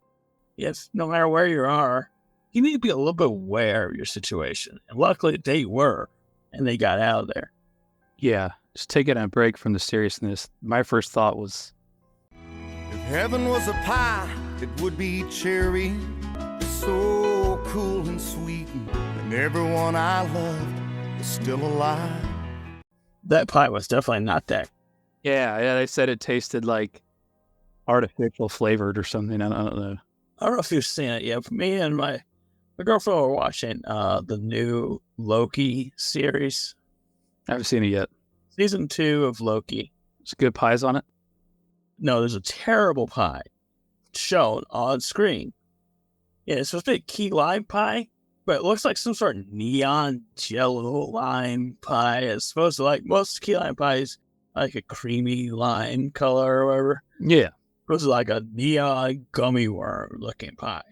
if no matter where you are, you need to be a little bit aware of your situation. And luckily they were, and they got out of there. Yeah, just taking a break from the seriousness. My first thought was, if heaven was a pie, it would be cherry, so cool and sweet, and everyone I loved is still alive. That pie was definitely not that. yeah, they said it tasted like artificial flavored or something. I don't know. I don't know if you've seen it yet. Me and my girlfriend were watching the new Loki series. I haven't seen it yet. Season 2 of Loki. There's good pies on it. No, there's a terrible pie shown on screen. Yeah, it's supposed to be a key lime pie, but it looks like some sort of neon jello lime pie. It's supposed to, like most key lime pies, like a creamy lime color or whatever. Yeah. It was like a neon gummy worm looking pie.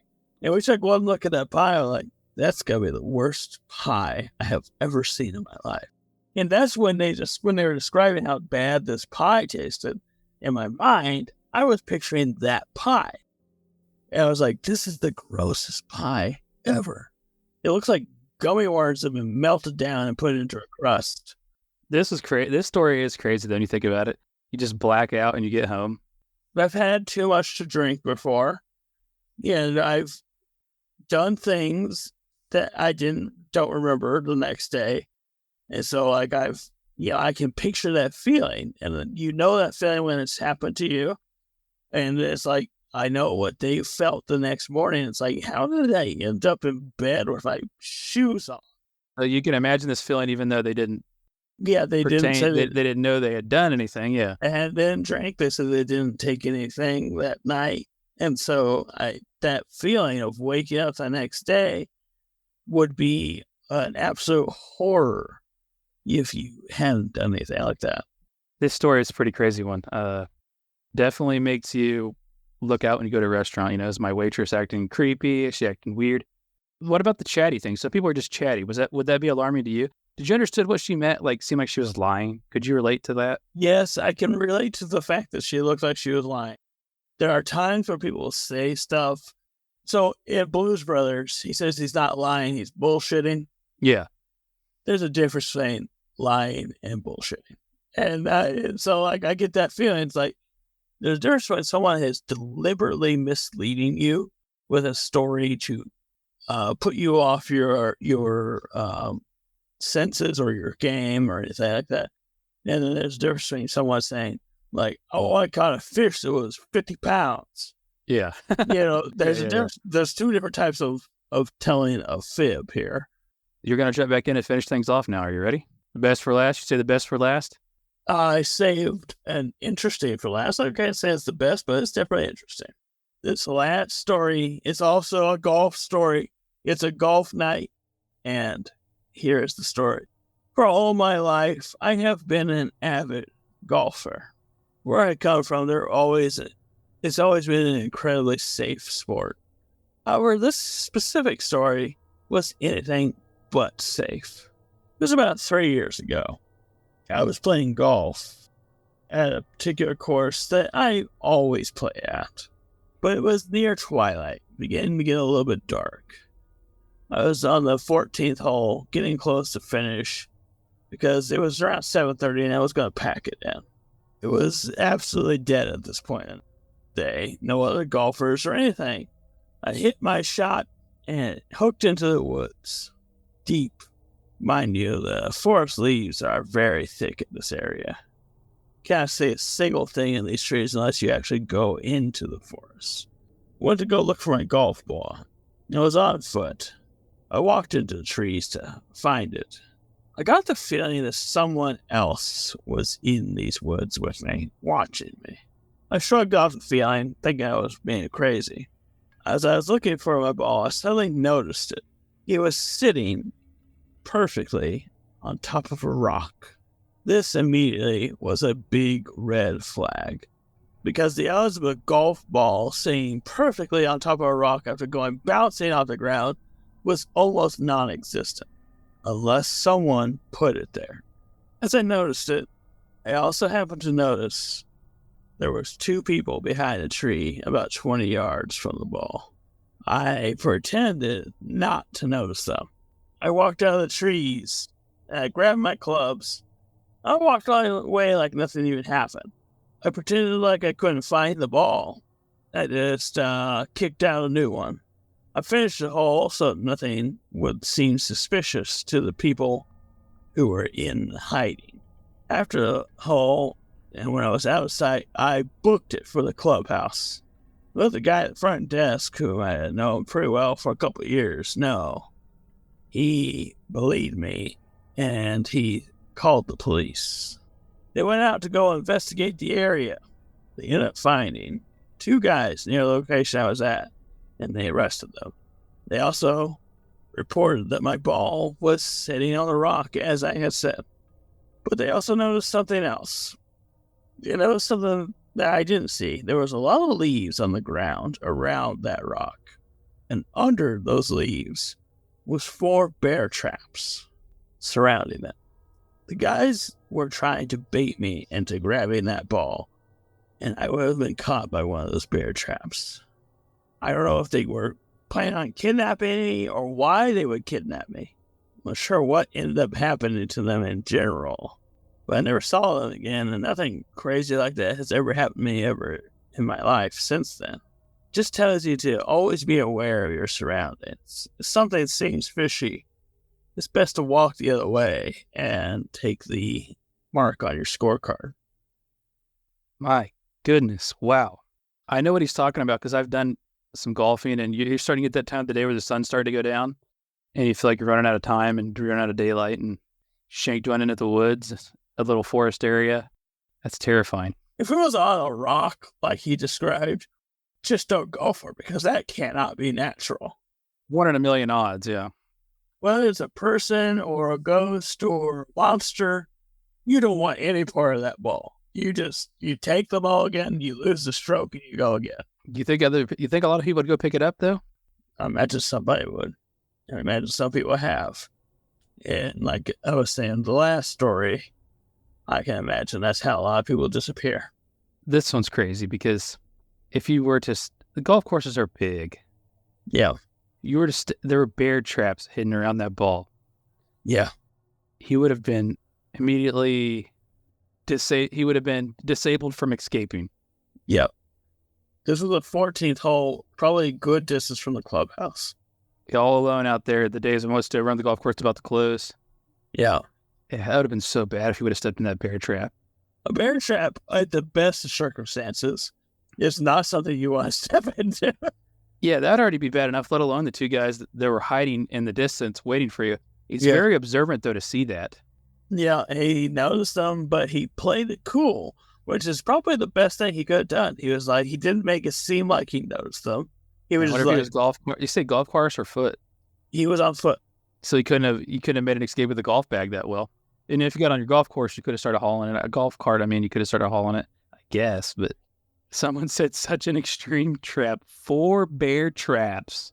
And we took one look at that pie, I'm like, that's gonna be the worst pie I have ever seen in my life. And that's when they were describing how bad this pie tasted, in my mind, I was picturing that pie. And I was like, this is the grossest pie ever. It looks like gummy worms have been melted down and put into a crust. This is crazy. This story is crazy, though, when you think about it. You just black out and you get home. I've had too much to drink before. And I've done things that I don't remember the next day. And so, like, I can picture that feeling. And then that feeling when it's happened to you. And it's like, I know what they felt the next morning. It's like, how did I end up in bed with my shoes on? You can imagine this feeling, even though they didn't. Yeah, they didn't say they didn't know they had done anything. Yeah, and then drank. They said they didn't take anything that night, and so that feeling of waking up the next day would be an absolute horror if you hadn't done anything like that. This story is a pretty crazy one. Definitely makes you look out when you go to a restaurant. Is my waitress acting creepy? Is she acting weird? What about the chatty thing? So people are just chatty. Would that be alarming to you? Did you understand what she meant? Like, seemed like she was lying. Could you relate to that? Yes, I can relate to the fact that she looked like she was lying. There are times where people will say stuff. So in Blues Brothers, he says he's not lying, he's bullshitting. Yeah. There's a difference between lying and bullshitting. And so, like, I get that feeling. It's like, there's a difference when someone is deliberately misleading you with a story to put you off your senses or your game or anything like that. And then there's a difference between someone saying, like, oh, I caught a fish that was 50 pounds. Yeah. There's a difference. There's two different types of telling a fib here. You're going to jump back in and finish things off now. Are you ready? The best for last? You say the best for last? I saved an interesting for last. I can't say it's the best, but it's definitely interesting. This last story is also a golf story. It's a golf night. And here is the story. For all my life, I have been an avid golfer. Where I come from, it's always been an incredibly safe sport. However, this specific story was anything but safe. It was about 3 years ago. I was playing golf at a particular course that I always play at, but it was near twilight, beginning to get a little bit dark. I was on the 14th hole, getting close to finish, because it was around 7:30 and I was going to pack it in. It was absolutely dead at this point in the day. No other golfers or anything. I hit my shot and it hooked into the woods. Deep. Mind you, the forest leaves are very thick in this area. Can't see a single thing in these trees unless you actually go into the forest. Went to go look for my golf ball. It was on foot. I walked into the trees to find it. I got the feeling that someone else was in these woods with me, watching me. I shrugged off the feeling, thinking I was being crazy. As I was looking for my ball, I suddenly noticed it. It was sitting perfectly on top of a rock. This immediately was a big red flag, because the odds of a golf ball sitting perfectly on top of a rock after going bouncing off the ground was almost non-existent, unless someone put it there. As I noticed it, I also happened to notice there was 2 people behind a tree about 20 yards from the ball. I pretended not to notice them. I walked out of the trees, and I grabbed my clubs. I walked away like nothing even happened. I pretended like I couldn't find the ball. I just kicked out a new one. I finished the hole so nothing would seem suspicious to the people who were in hiding. After the hole, and when I was out of sight, I booked it for the clubhouse. Let the guy at the front desk, who I had known pretty well for a couple of years, know. He believed me, and he called the police. They went out to go investigate the area. They ended up finding 2 guys near the location I was at, and they arrested them. They also reported that my ball was sitting on the rock, as I had said. But they also noticed something else. They noticed something that I didn't see. There was a lot of leaves on the ground around that rock, and under those leaves was 4 bear traps surrounding it. The guys were trying to bait me into grabbing that ball, and I would have been caught by one of those bear traps. I don't know if they were planning on kidnapping me or why they would kidnap me. I'm not sure what ended up happening to them in general, but I never saw them again, and nothing crazy like that has ever happened to me ever in my life since then. Just tells you to always be aware of your surroundings. If something seems fishy, it's best to walk the other way and take the mark on your scorecard. My goodness. Wow. I know what he's talking about because I've done some golfing, and you're starting to get that time of the day where the sun's starting to go down and you feel like you're running out of time and you're running out of daylight and shanked one into the woods, a little forest area. That's terrifying. If it was on a rock like he described, just don't go for it because that cannot be natural. 1 in a million odds, yeah. Whether it's a person or a ghost or a monster, you don't want any part of that ball. You take the ball again, you lose the stroke, and you go again. You think a lot of people would go pick it up though? I imagine somebody would. I imagine some people have. And like I was saying, the last story, I can imagine that's how a lot of people disappear. This one's crazy because if you were to, the golf courses are big. Yeah. You were to, there were bear traps hidden around that ball. Yeah. He would have been immediately he would have been disabled from escaping. Yeah. This was the 14th hole, probably a good distance from the clubhouse. All alone out there, the days of most to run the golf course about to close. Yeah. That would have been so bad if he would have stepped in that bear trap. A bear trap, at the best of circumstances, is not something you want to step into. Yeah, that'd already be bad enough, let alone the 2 guys that were hiding in the distance waiting for you. He's very observant, though, to see that. Yeah, he noticed them, but he played it cool, which is probably the best thing he could have done. He was like, he didn't make it seem like he noticed them. He was just like, you say golf course or foot? He was on foot. So you couldn't have made an escape with a golf bag that well. And if you got on your golf course, you could have started hauling it. A golf cart, I mean, you could have started hauling it, I guess. But someone said such an extreme trap. 4 bear traps.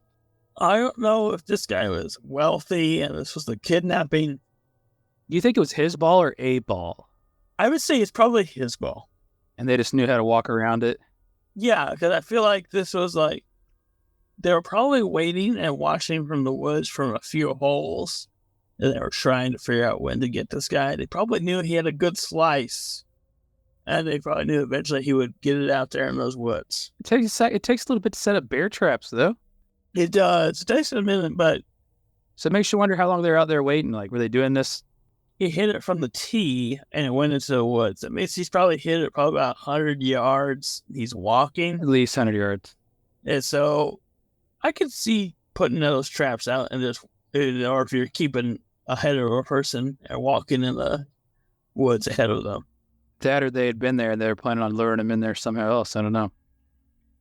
I don't know if this guy was wealthy and this was the kidnapping. Do you think it was his ball or a ball? I would say it's probably his ball. And they just knew how to walk around it? Yeah, because I feel like this was like, they were probably waiting and watching from the woods from a few holes. And they were trying to figure out when to get this guy. They probably knew he had a good slice. And they probably knew eventually he would get it out there in those woods. It takes a little bit to set up bear traps, though. It does. It takes a minute, but... So it makes you wonder how long they're out there waiting. Like, were they doing this? He hit it from the tee, and it went into the woods. That means he's probably hit it probably about 100 yards. He's walking. At least 100 yards. And so I could see putting those traps out and just, or if you're keeping ahead of a person and walking in the woods ahead of them. That or they had been there and they were planning on luring him in there somehow else. I don't know.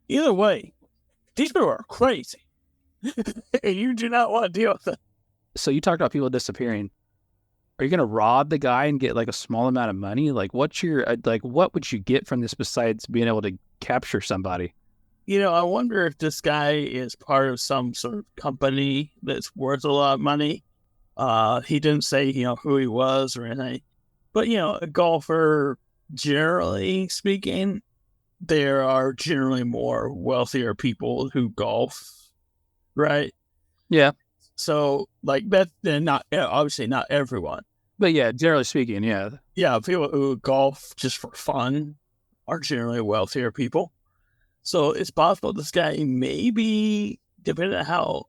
Either way, these people are crazy. You do not want to deal with them. So you talked about people disappearing. Are you going to rob the guy and get like a small amount of money? Like, what would you get from this besides being able to capture somebody? You know, I wonder if this guy is part of some sort of company that's worth a lot of money. He didn't say, who he was or anything. But, a golfer, generally speaking, there are generally more wealthier people who golf, right? Yeah. So, like, that, and obviously not everyone. But yeah, generally speaking, yeah. Yeah, people who golf just for fun are generally wealthier people. So it's possible this guy may be, depending on how,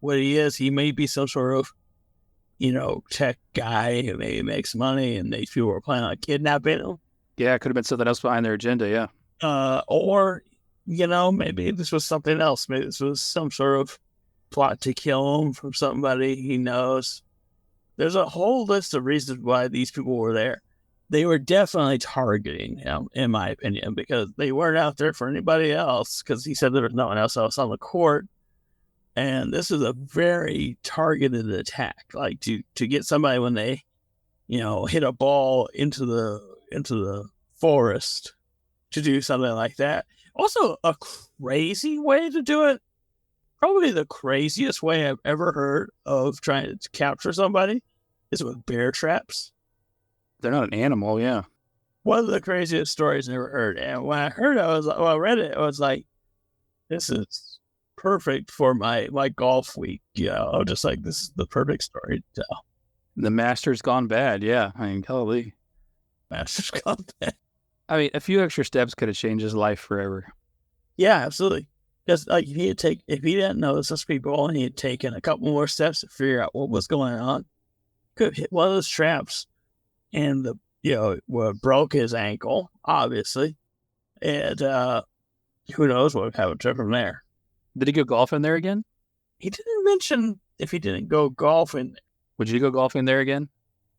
what he is, he may be some sort of, tech guy who maybe makes money and these people are planning on kidnapping him. Yeah, it could have been something else behind their agenda, yeah. Or, maybe this was something else. Maybe this was some sort of plot to kill him from somebody he knows. There's a whole list of reasons why these people were there. They were definitely targeting him, in my opinion, because they weren't out there for anybody else, because he said there was no one else on the court. And this is a very targeted attack, like to get somebody when they, hit a ball into the forest, to do something like that. Also, a crazy way to do it. Probably the craziest way I've ever heard of trying to capture somebody is with bear traps. They're not an animal, yeah. One of the craziest stories I ever heard. And when I heard it, I read it, I was like, this is perfect for my golf week. Just like, this is the perfect story to tell. The master's gone bad, yeah. I mean, golly. Master's gone bad. I mean, a few extra steps could have changed his life forever. Yeah, absolutely. Because like if he didn't notice those people and he had taken a couple more steps to figure out what was going on, could have hit one of those traps and broke his ankle, obviously. And who knows what would happen to him from there. Did he go golfing there again? He didn't mention if he didn't go golfing. Would you go golfing there again?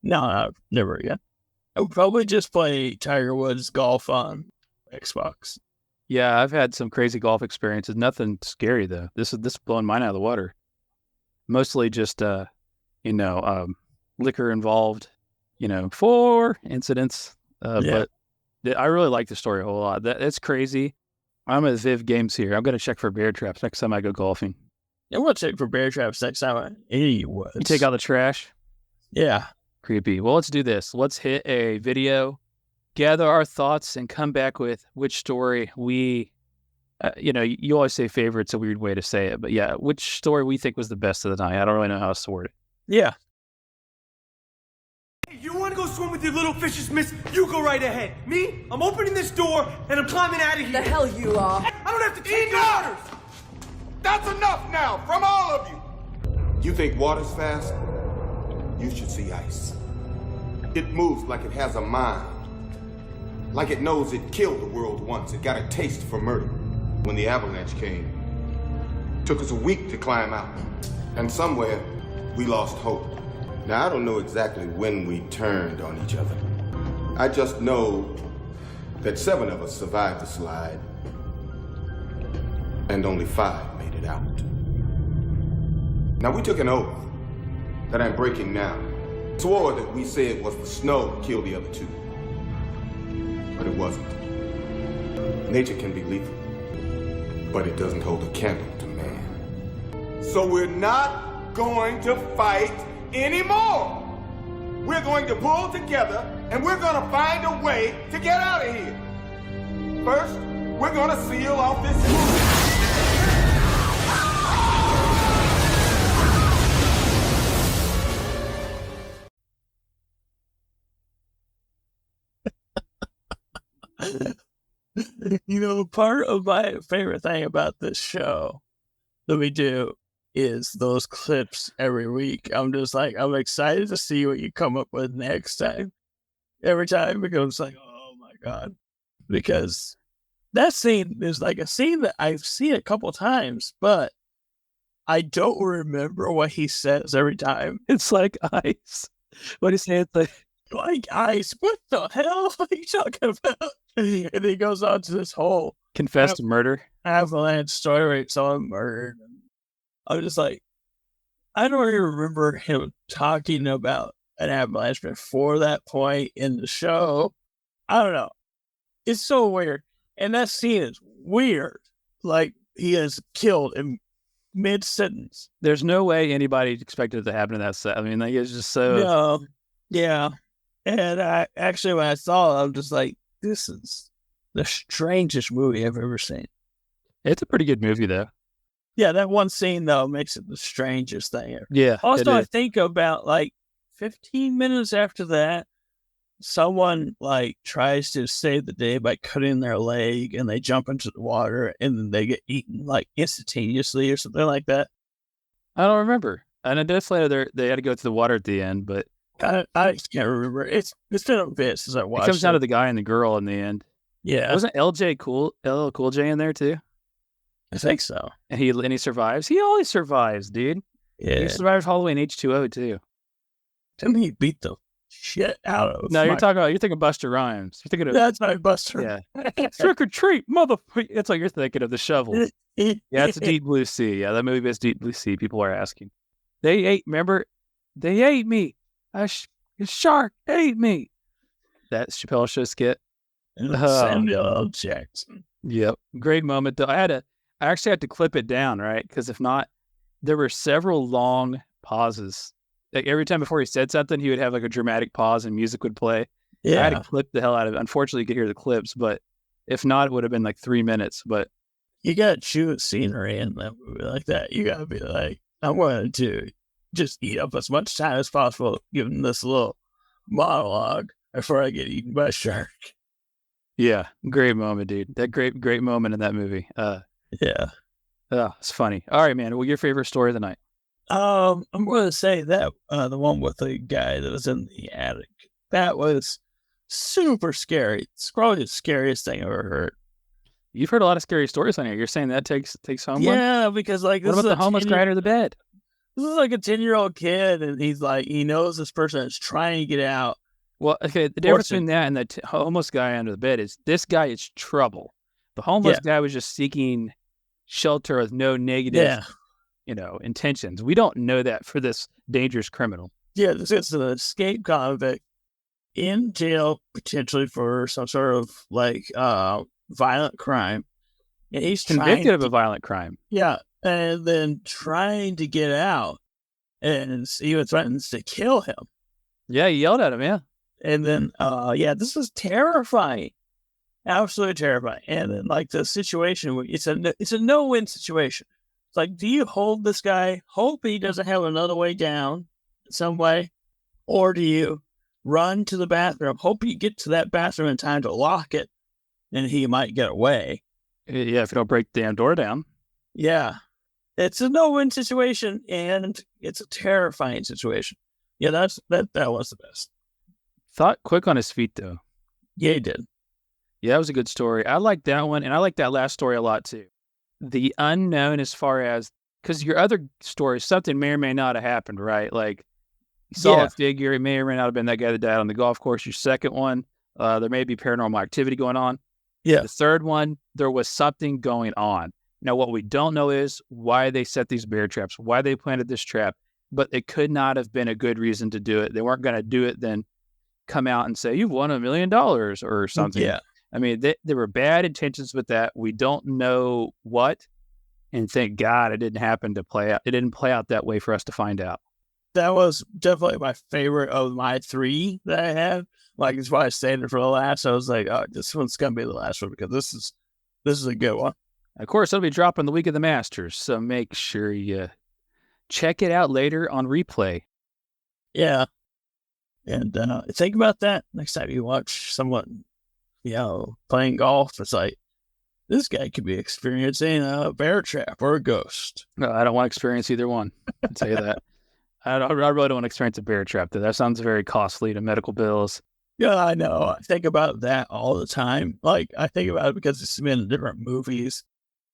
No, never again. I would probably just play Tiger Woods golf on Xbox. Yeah, I've had some crazy golf experiences. Nothing scary though. This is blowing mine out of the water. Mostly just liquor involved. 4 incidents. But I really like the story a whole lot. That's crazy. I'm at Viv Games here. I'm gonna check for bear traps next time I go golfing. I'm gonna check for bear traps next time You take out the trash. Yeah. Creepy. Well, let's do this. Let's hit a video, gather our thoughts, and come back with which story we, you always say favorite's a weird way to say it, but yeah, which story we think was the best of the night. I don't really know how to sort it. Yeah. Hey, you want to go swim with your little fishes, miss? You go right ahead. Me? I'm opening this door and I'm climbing out of here. The hell you are. I don't have to take your orders. That's enough now from all of you. You think water's fast? You should see ice. It moves like it has a mind. Like it knows it killed the world once. It got a taste for murder. When the avalanche came, it took us a week to climb out. And somewhere, we lost hope. Now, I don't know exactly when we turned on each other. I just know that 7 of us survived the slide, and only 5 made it out. Now, we took an oath that I'm breaking now. Swore that we said was the snow killed the other 2. But it wasn't. Nature can be lethal, but it doesn't hold a candle to man. So we're not going to fight anymore. We're going to pull together and we're going to find a way to get out of here. First, we're going to seal off this movie. Part of my favorite thing about this show that we do is those clips every week. I'm just like, I'm excited to see what you come up with next time. Every time it becomes like, oh my God. Because that scene is like a scene that I've seen a couple times, but I don't remember what he says every time. It's like ice. What do you say? It's like ice. What the hell are you talking about? And he goes on to this whole confessed murder avalanche story where someone murdered. I'm just like, I don't even remember him talking about an avalanche before that point in the show. I don't know. It's so weird. And that scene is weird. Like, he is killed in mid-sentence. There's no way anybody expected it to happen in that set. I mean, like, it's just so... No. Yeah. And I actually, when I saw it, I'm just like, this is the strangest movie I've ever seen. It's a pretty good movie, though. Yeah, that one scene, though, makes it the strangest thing ever. Yeah. Also, I think about like 15 minutes after that, someone like tries to save the day by cutting their leg and they jump into the water and then they get eaten like instantaneously or something like that. I don't remember. And I definitely they had to go through the water at the end, but I can't remember. It's been a bit since I watched it. It comes down to the guy and the girl in the end. Yeah. Wasn't LL Cool J in there too? I think so. And he survives. He always survives, dude. Yeah. He survived Halloween H2O too. Didn't he beat the shit out of? No, you're thinking Busta Rhymes. You're thinking of That's my Buster. Yeah. Trick or treat, motherfucker. It's like you're thinking of the shovel. Yeah, it's Deep Blue Sea. Yeah, that movie is Deep Blue Sea. People are asking. Remember, they ate me. A shark ate me. That Chappelle Show skit. Samuel L. Jackson. Yep. Great moment though. I actually had to clip it down, right? Because if not, there were several long pauses. Like every time before he said something, he would have like a dramatic pause and music would play. Yeah. I had to clip the hell out of it. Unfortunately, you could hear the clips, but if not, it would have been like 3 minutes. But you got to choose scenery in that movie like that. You got to be like, I wanted to just eat up as much time as possible, given this little monologue before I get eaten by a shark. Yeah, great moment, dude. That great moment in that movie. Yeah. It's funny. All right, man. Well, your favorite story of the night? I'm going to say that the one with the guy that was in the attic. That was super scary. It's probably the scariest thing I've ever heard. You've heard a lot of scary stories on here. You're saying that takes home one? Yeah, because like what this about is the homeless guy under the bed? This is like a 10-year-old kid, and he's like, he knows this person is trying to get out. Well, okay, the difference between that and the homeless guy under the bed is this guy is trouble. The homeless guy was just seeking shelter with no negative, intentions. We don't know that for this dangerous criminal. Yeah, this is an escaped convict in jail, potentially for some sort of like violent crime. And he's convicted of a violent crime. Yeah, and then trying to get out, and even threatens to kill him. Yeah, he yelled at him, yeah. And then, this is terrifying. Absolutely terrifying. And then, like, the situation, it's a no-win situation. It's like, do you hold this guy, hope he doesn't have another way down in some way? Or do you run to the bathroom, hope you get to that bathroom in time to lock it, and he might get away? Yeah, if you don't break the damn door down. Yeah. It's a no-win situation, and it's a terrifying situation. Yeah, that was the best. Thought quick on his feet, though. Yeah, he did. Yeah, that was a good story. I like that one, and I like that last story a lot, too. The unknown as far as, because your other story, something may or may not have happened, right? Like, you saw a figure, it may or may not have been that guy that died on the golf course. Your second one, there may be paranormal activity going on. Yeah. The third one, there was something going on. Now, what we don't know is why they set these bear traps, why they planted this trap, but it could not have been a good reason to do it. They weren't going to do it, then come out and say, you've won $1 million or something. Yeah. I mean, there were bad intentions with that. We don't know what, and thank God it didn't happen to play out. It didn't play out that way for us to find out. That was definitely my favorite of my 3 that I had. Like, that's why I saved it for the last. I was like, oh, this one's going to be the last one because this is a good one. Of course, it'll be dropping the week of the Masters, so make sure you check it out later on replay. Yeah. And think about that next time you watch someone, playing golf. It's like, this guy could be experiencing a bear trap or a ghost. No, I don't want to experience either one. I'll tell you that. I really don't want to experience a bear trap, though. That sounds very costly to medical bills. Yeah, I know. I think about that all the time. Like, I think about it because it's been in different movies.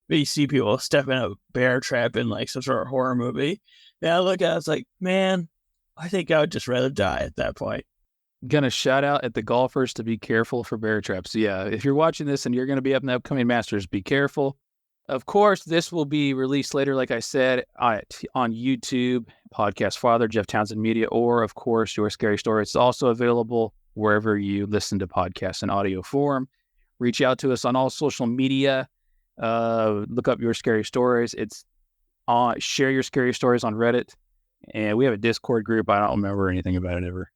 You see people step in a bear trap in like some sort of horror movie. And I look at it, it's like, man, I think I would just rather die at that point. Gonna shout out at the golfers to be careful for bear traps. Yeah, if you're watching this and you're going to be up in the upcoming Masters, be careful. Of course, this will be released later, like I said, on YouTube, Podcast Father, Jeff Townsend Media, or, of course, Your Scary Story. It's also available wherever you listen to podcasts in audio form. Reach out to us on all social media. Look up Your Scary Stories. It's on. Share your scary stories on Reddit. And we have a Discord group. I don't remember anything about it ever.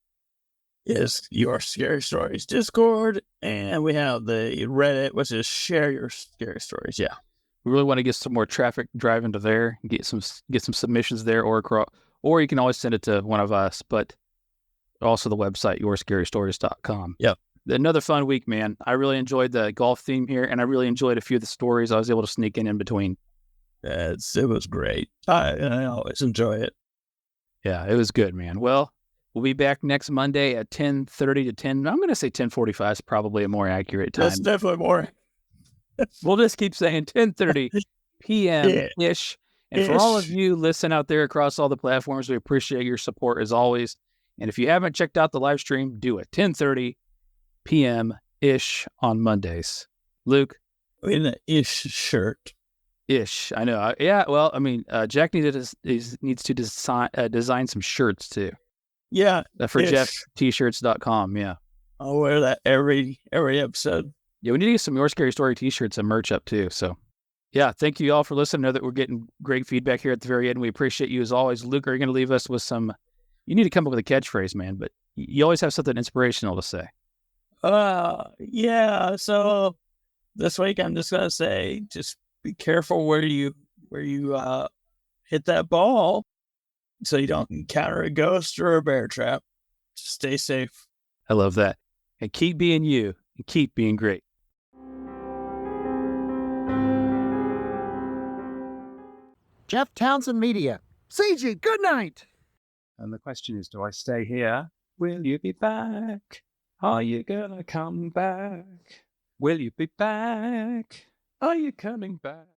is Your Scary Stories Discord, and we have the Reddit, which is Share Your Scary Stories. Yeah. We really want to get some more traffic driving to there, and get some submissions there, or you can always send it to one of us, but also the website, yourscarystories.com. Yep. Another fun week, man. I really enjoyed the golf theme here, and I really enjoyed a few of the stories I was able to sneak in between. It was great. I always enjoy it. Yeah, it was good, man. Well, we'll be back next Monday at 10:30 to 10. I'm going to say 10:45 is probably a more accurate time. That's definitely more. We'll just keep saying 10:30 p.m.-ish. And for all of you listening out there across all the platforms, we appreciate your support as always. And if you haven't checked out the live stream, do it. 10:30 p.m.-ish on Mondays. Luke? In the ish shirt. Ish. I know. Yeah, well, I mean, Jack needs to design some shirts too. Yeah. For JeffT-shirts.com. Yeah. I'll wear that every episode. Yeah, we need to get some Your Scary Story t-shirts and merch up too. So, yeah, thank you all for listening. I know that we're getting great feedback here at the very end. We appreciate you as always. Luke, are you going to leave us with some... You need to come up with a catchphrase, man, but you always have something inspirational to say. Yeah. So this week I'm just going to say, just be careful where you hit that ball so you don't encounter a ghost or a bear trap. Just stay safe. I love that. And keep being you and keep being great. Jeff Townsend Media. CG, good night. And the question is, do I stay here? Will you be back? Are you gonna come back? Will you be back? Are you coming back?